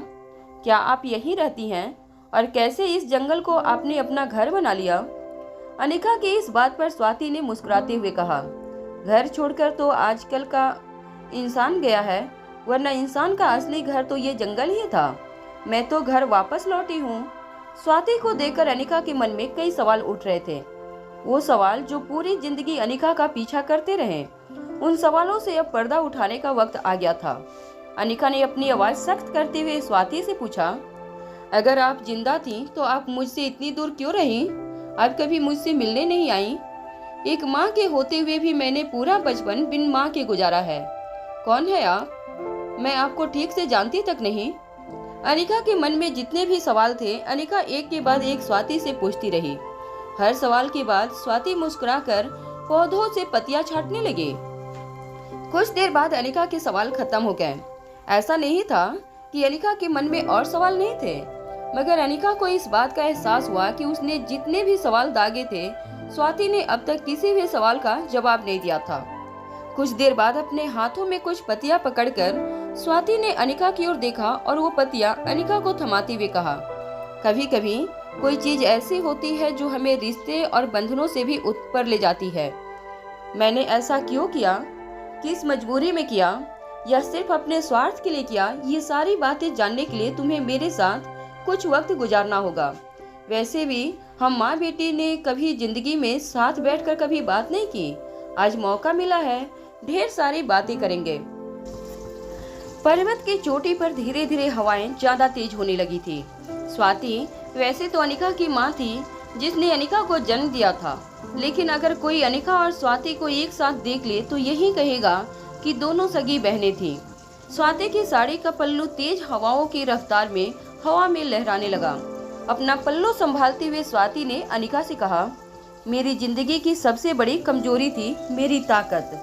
क्या आप यहीं रहती हैं और कैसे इस जंगल को आपने अपना घर बना लिया? अनिका की इस बात पर स्वाति ने मुस्कुराते हुए कहा, घर छोड़कर तो आजकल का इंसान गया है, वरना इंसान का असली घर तो ये जंगल ही था। मैं तो घर वापस लौटी हूँ। स्वाति को देखकर अनिका के मन में कई सवाल उठ रहे थे। वो सवाल जो पूरी जिंदगी अनिका का पीछा करते रहे। उन सवालों से अब पर्दा उठाने का वक्त आ गया था। अनिका ने अपनी आवाज सख्त करते हुए स्वाति से पूछा, अगर आप जिंदा थी तो आप मुझसे इतनी दूर क्यों रही? आप कभी मुझसे मिलने नहीं आई? एक माँ के होते हुए भी मैंने पूरा बचपन बिन माँ के गुजारा है। कौन है आप? मैं आपको ठीक से जानती तक नहीं। अनिका के मन में जितने भी सवाल थे, अनिका एक के बाद एक स्वाति से पूछती रही। हर सवाल के बाद स्वाति मुस्कुराकर पौधों से पत्तियां छांटने लगी। कुछ देर बाद अनिका के सवाल खत्म हो गए। ऐसा नहीं था कि अनिका के मन में और सवाल नहीं थे, मगर अनिका को इस बात का एहसास हुआ कि उसने जितने भी सवाल दागे थे, स्वाति ने अब तक किसी भी सवाल का जवाब नहीं दिया था। कुछ देर बाद अपने हाथों में कुछ पत्तियां पकड़कर स्वाति ने अनिका की ओर देखा और वो पत्तियां अनिका को थमाते हुए कहा, कभी कभी कोई चीज ऐसी होती है जो हमें रिश्ते और बंधनों से भी ऊपर ले जाती है। मैंने ऐसा क्यों किया, किस मजबूरी में किया, या सिर्फ अपने स्वार्थ के लिए किया, ये सारी बातें जानने के लिए तुम्हें मेरे साथ कुछ वक्त गुजारना होगा। वैसे भी हम माँ बेटी ने कभी जिंदगी में साथ बैठकर कभी बात नहीं की। आज मौका मिला है, ढेर सारी बातें करेंगे। पर्वत की चोटी पर धीरे धीरे हवाएं ज्यादा तेज होने लगी थी। स्वाति वैसे तो अनिका की माँ थी, जिसने अनिका को जन्म दिया था, लेकिन अगर कोई अनिका और स्वाति को एक साथ देख ले तो यही कहेगा कि दोनों सगी बहनें थीं। स्वाति की साड़ी का पल्लू तेज हवाओं की रफ्तार में हवा में लहराने लगा। अपना पल्लू संभालते हुए स्वाति ने अनिका से कहा, मेरी जिंदगी की सबसे बड़ी कमजोरी थी मेरी ताकत।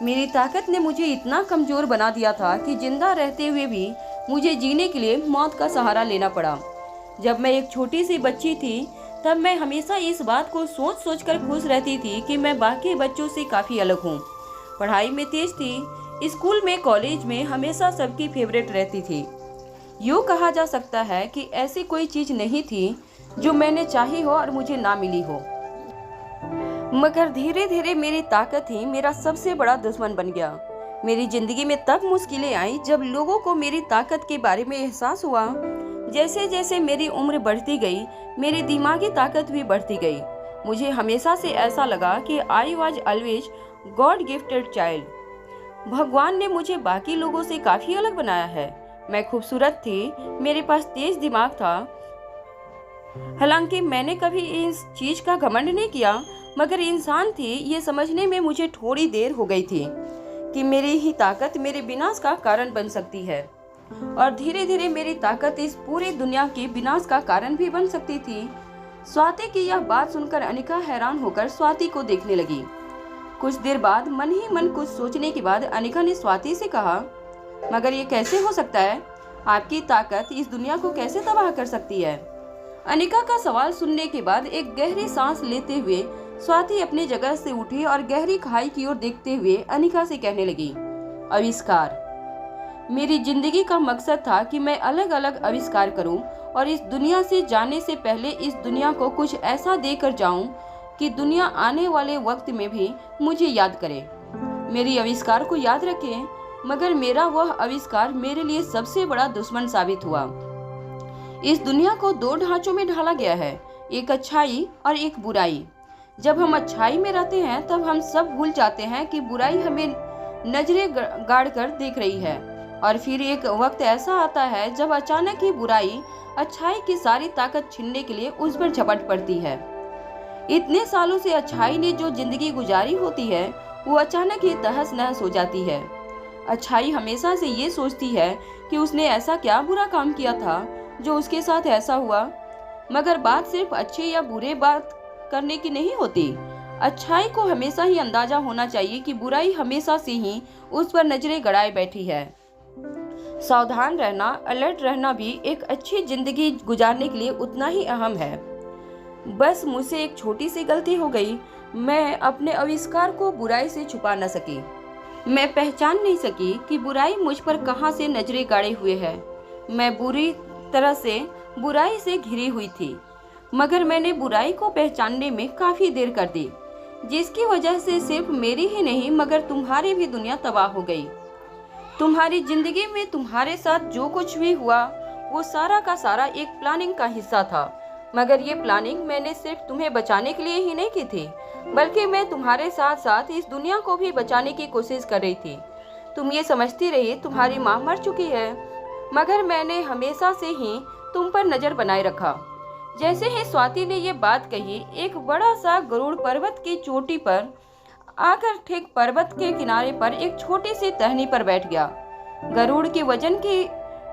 मेरी ताकत ने मुझे इतना कमजोर बना दिया था कि जिंदा रहते हुए भी मुझे जीने के लिए मौत का सहारा लेना पड़ा। जब मैं एक छोटी सी बच्ची थी, तब मैं हमेशा इस बात को सोच सोच कर खुश रहती थी कि मैं बाकी बच्चों से काफ़ी अलग हूँ। पढ़ाई में तेज थी, स्कूल में कॉलेज में हमेशा सबकी फेवरेट रहती थी। यूँ कहा जा सकता है कि ऐसी कोई चीज़ नहीं थी जो मैंने चाही हो और मुझे ना मिली हो। मगर धीरे धीरे मेरी ताकत ही मेरा सबसे बड़ा दुश्मन बन गया। मेरी जिंदगी में तब मुश्किलें आई जब लोगों को मेरी ताकत के बारे में एहसास हुआ। जैसे जैसे मेरी उम्र बढ़ती गई, मेरी दिमागी ताकत भी बढ़ती गई। मुझे हमेशा से ऐसा लगा कि I was always God gifted child. भगवान ने मुझे बाकी लोगों से काफ़ी अलग बनाया है। मैं खूबसूरत थी, मेरे पास तेज दिमाग था। हालांकि मैंने कभी इस चीज़ का घमंड नहीं किया, मगर इंसान थी ये समझने में मुझे थोड़ी देर हो गई थी कि मेरी ही ताकत मेरे विनाश का कारण बन सकती है, और धीरे धीरे मेरी ताकत इस पूरी दुनिया के विनाश का कारण भी बन सकती थी। स्वाति की यह बात सुनकर अनिका हैरान होकर स्वाति को देखने लगी। कुछ देर बाद मन ही मन कुछ सोचने के बाद अनिका ने स्वाति से कहा, मगर ये कैसे हो सकता है? आपकी ताकत इस दुनिया को कैसे तबाह कर सकती है? अनिका का सवाल सुनने के बाद एक गहरी सांस लेते हुए स्वाति अपनी जगह से उठी और गहरी खाई की ओर देखते हुए अनिका से कहने लगी, आविष्कार। मेरी जिंदगी का मकसद था कि मैं अलग अलग आविष्कार करूं और इस दुनिया से जाने से पहले इस दुनिया को कुछ ऐसा देकर जाऊं कि दुनिया आने वाले वक्त में भी मुझे याद करे, मेरी आविष्कार को याद रखे। मगर मेरा वह आविष्कार मेरे लिए सबसे बड़ा दुश्मन साबित हुआ। इस दुनिया को दो ढांचों में ढाला गया है, एक अच्छाई और एक बुराई। जब हम अच्छाई में रहते हैं तब हम सब भूल जाते हैं कि बुराई हमें नजरें गाड़ कर देख रही है, और फिर एक वक्त ऐसा आता है जब अचानक ही बुराई अच्छाई की सारी ताकत छीनने के लिए उस पर झपट पड़ती है। इतने सालों से अच्छाई ने जो जिंदगी गुजारी होती है वो अचानक ही तहस नहस हो जाती है। अच्छाई हमेशा से ये सोचती है कि उसने ऐसा क्या बुरा काम किया था जो उसके साथ ऐसा हुआ, मगर बात सिर्फ अच्छे या बुरे बात करने की नहीं होती। अच्छाई को हमेशा ही अंदाजा होना चाहिए कि बुराई हमेशा से ही उस पर नजरें गड़ाए बैठी है। सावधान रहना, अलर्ट रहना भी एक अच्छी जिंदगी गुजारने के लिए उतना ही अहम है। बस मुझसे एक छोटी सी गलती हो गई। मैं अपने आविष्कार को बुराई से छुपा न सकी। मैं पहचान नहीं सकी कि बुराई मुझ पर कहां से नजरें गाड़े हुए है। मैं बुरी तरह से बुराई से घिरी हुई थी। मगर मैंने बुराई को पहचानने में काफी देर कर दी, जिसकी वजह से सिर्फ मेरी ही नहीं मगर तुम्हारी भी दुनिया तबाह हो गई। तुम्हारी जिंदगी में तुम्हारे साथ जो कुछ भी हुआ वो सारा का सारा एक प्लानिंग का हिस्सा था। मगर ये प्लानिंग मैंने सिर्फ तुम्हें बचाने के लिए ही नहीं की थी, बल्कि मैं तुम्हारे साथ साथ इस दुनिया को भी बचाने की कोशिश कर रही थी। तुम ये समझती रही तुम्हारी माँ मर चुकी है, मगर मैंने हमेशा से ही तुम पर नजर बनाए रखा। जैसे ही स्वाति ने ये बात कही, एक बड़ा सा गरुड़ पर्वत की चोटी पर आकर ठीक पर्वत के किनारे पर एक छोटी सी टहनी पर बैठ गया। गरुड़ के वजन की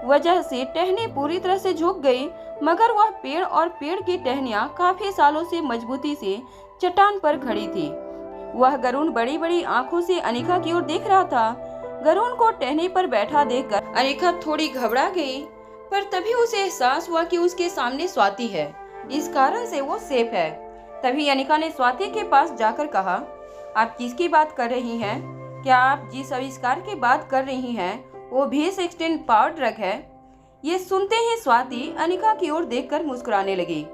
वजह से टहनी पूरी तरह से झुक गई, मगर वह पेड़ और पेड़ की टहनियां काफी सालों से मजबूती से चट्टान पर खड़ी थी। वह गरुड़ बड़ी बड़ी आंखों से अनिका की ओर देख रहा था। गरुड़ को टहनी पर बैठा देखकर अनिका थोड़ी घबरा गई, पर तभी उसे एहसास हुआ कि उसके सामने स्वाति है, इस कारण से वो सेफ है। तभी अनिका ने स्वाति के पास जाकर कहा, आप किसकी बात कर रही हैं? क्या आप जिस आविष्कार की बात कर रही हैं वो भी 16 पावर ड्रग है? ये सुनते ही स्वाति अनिका की ओर देखकर मुस्कुराने लगी।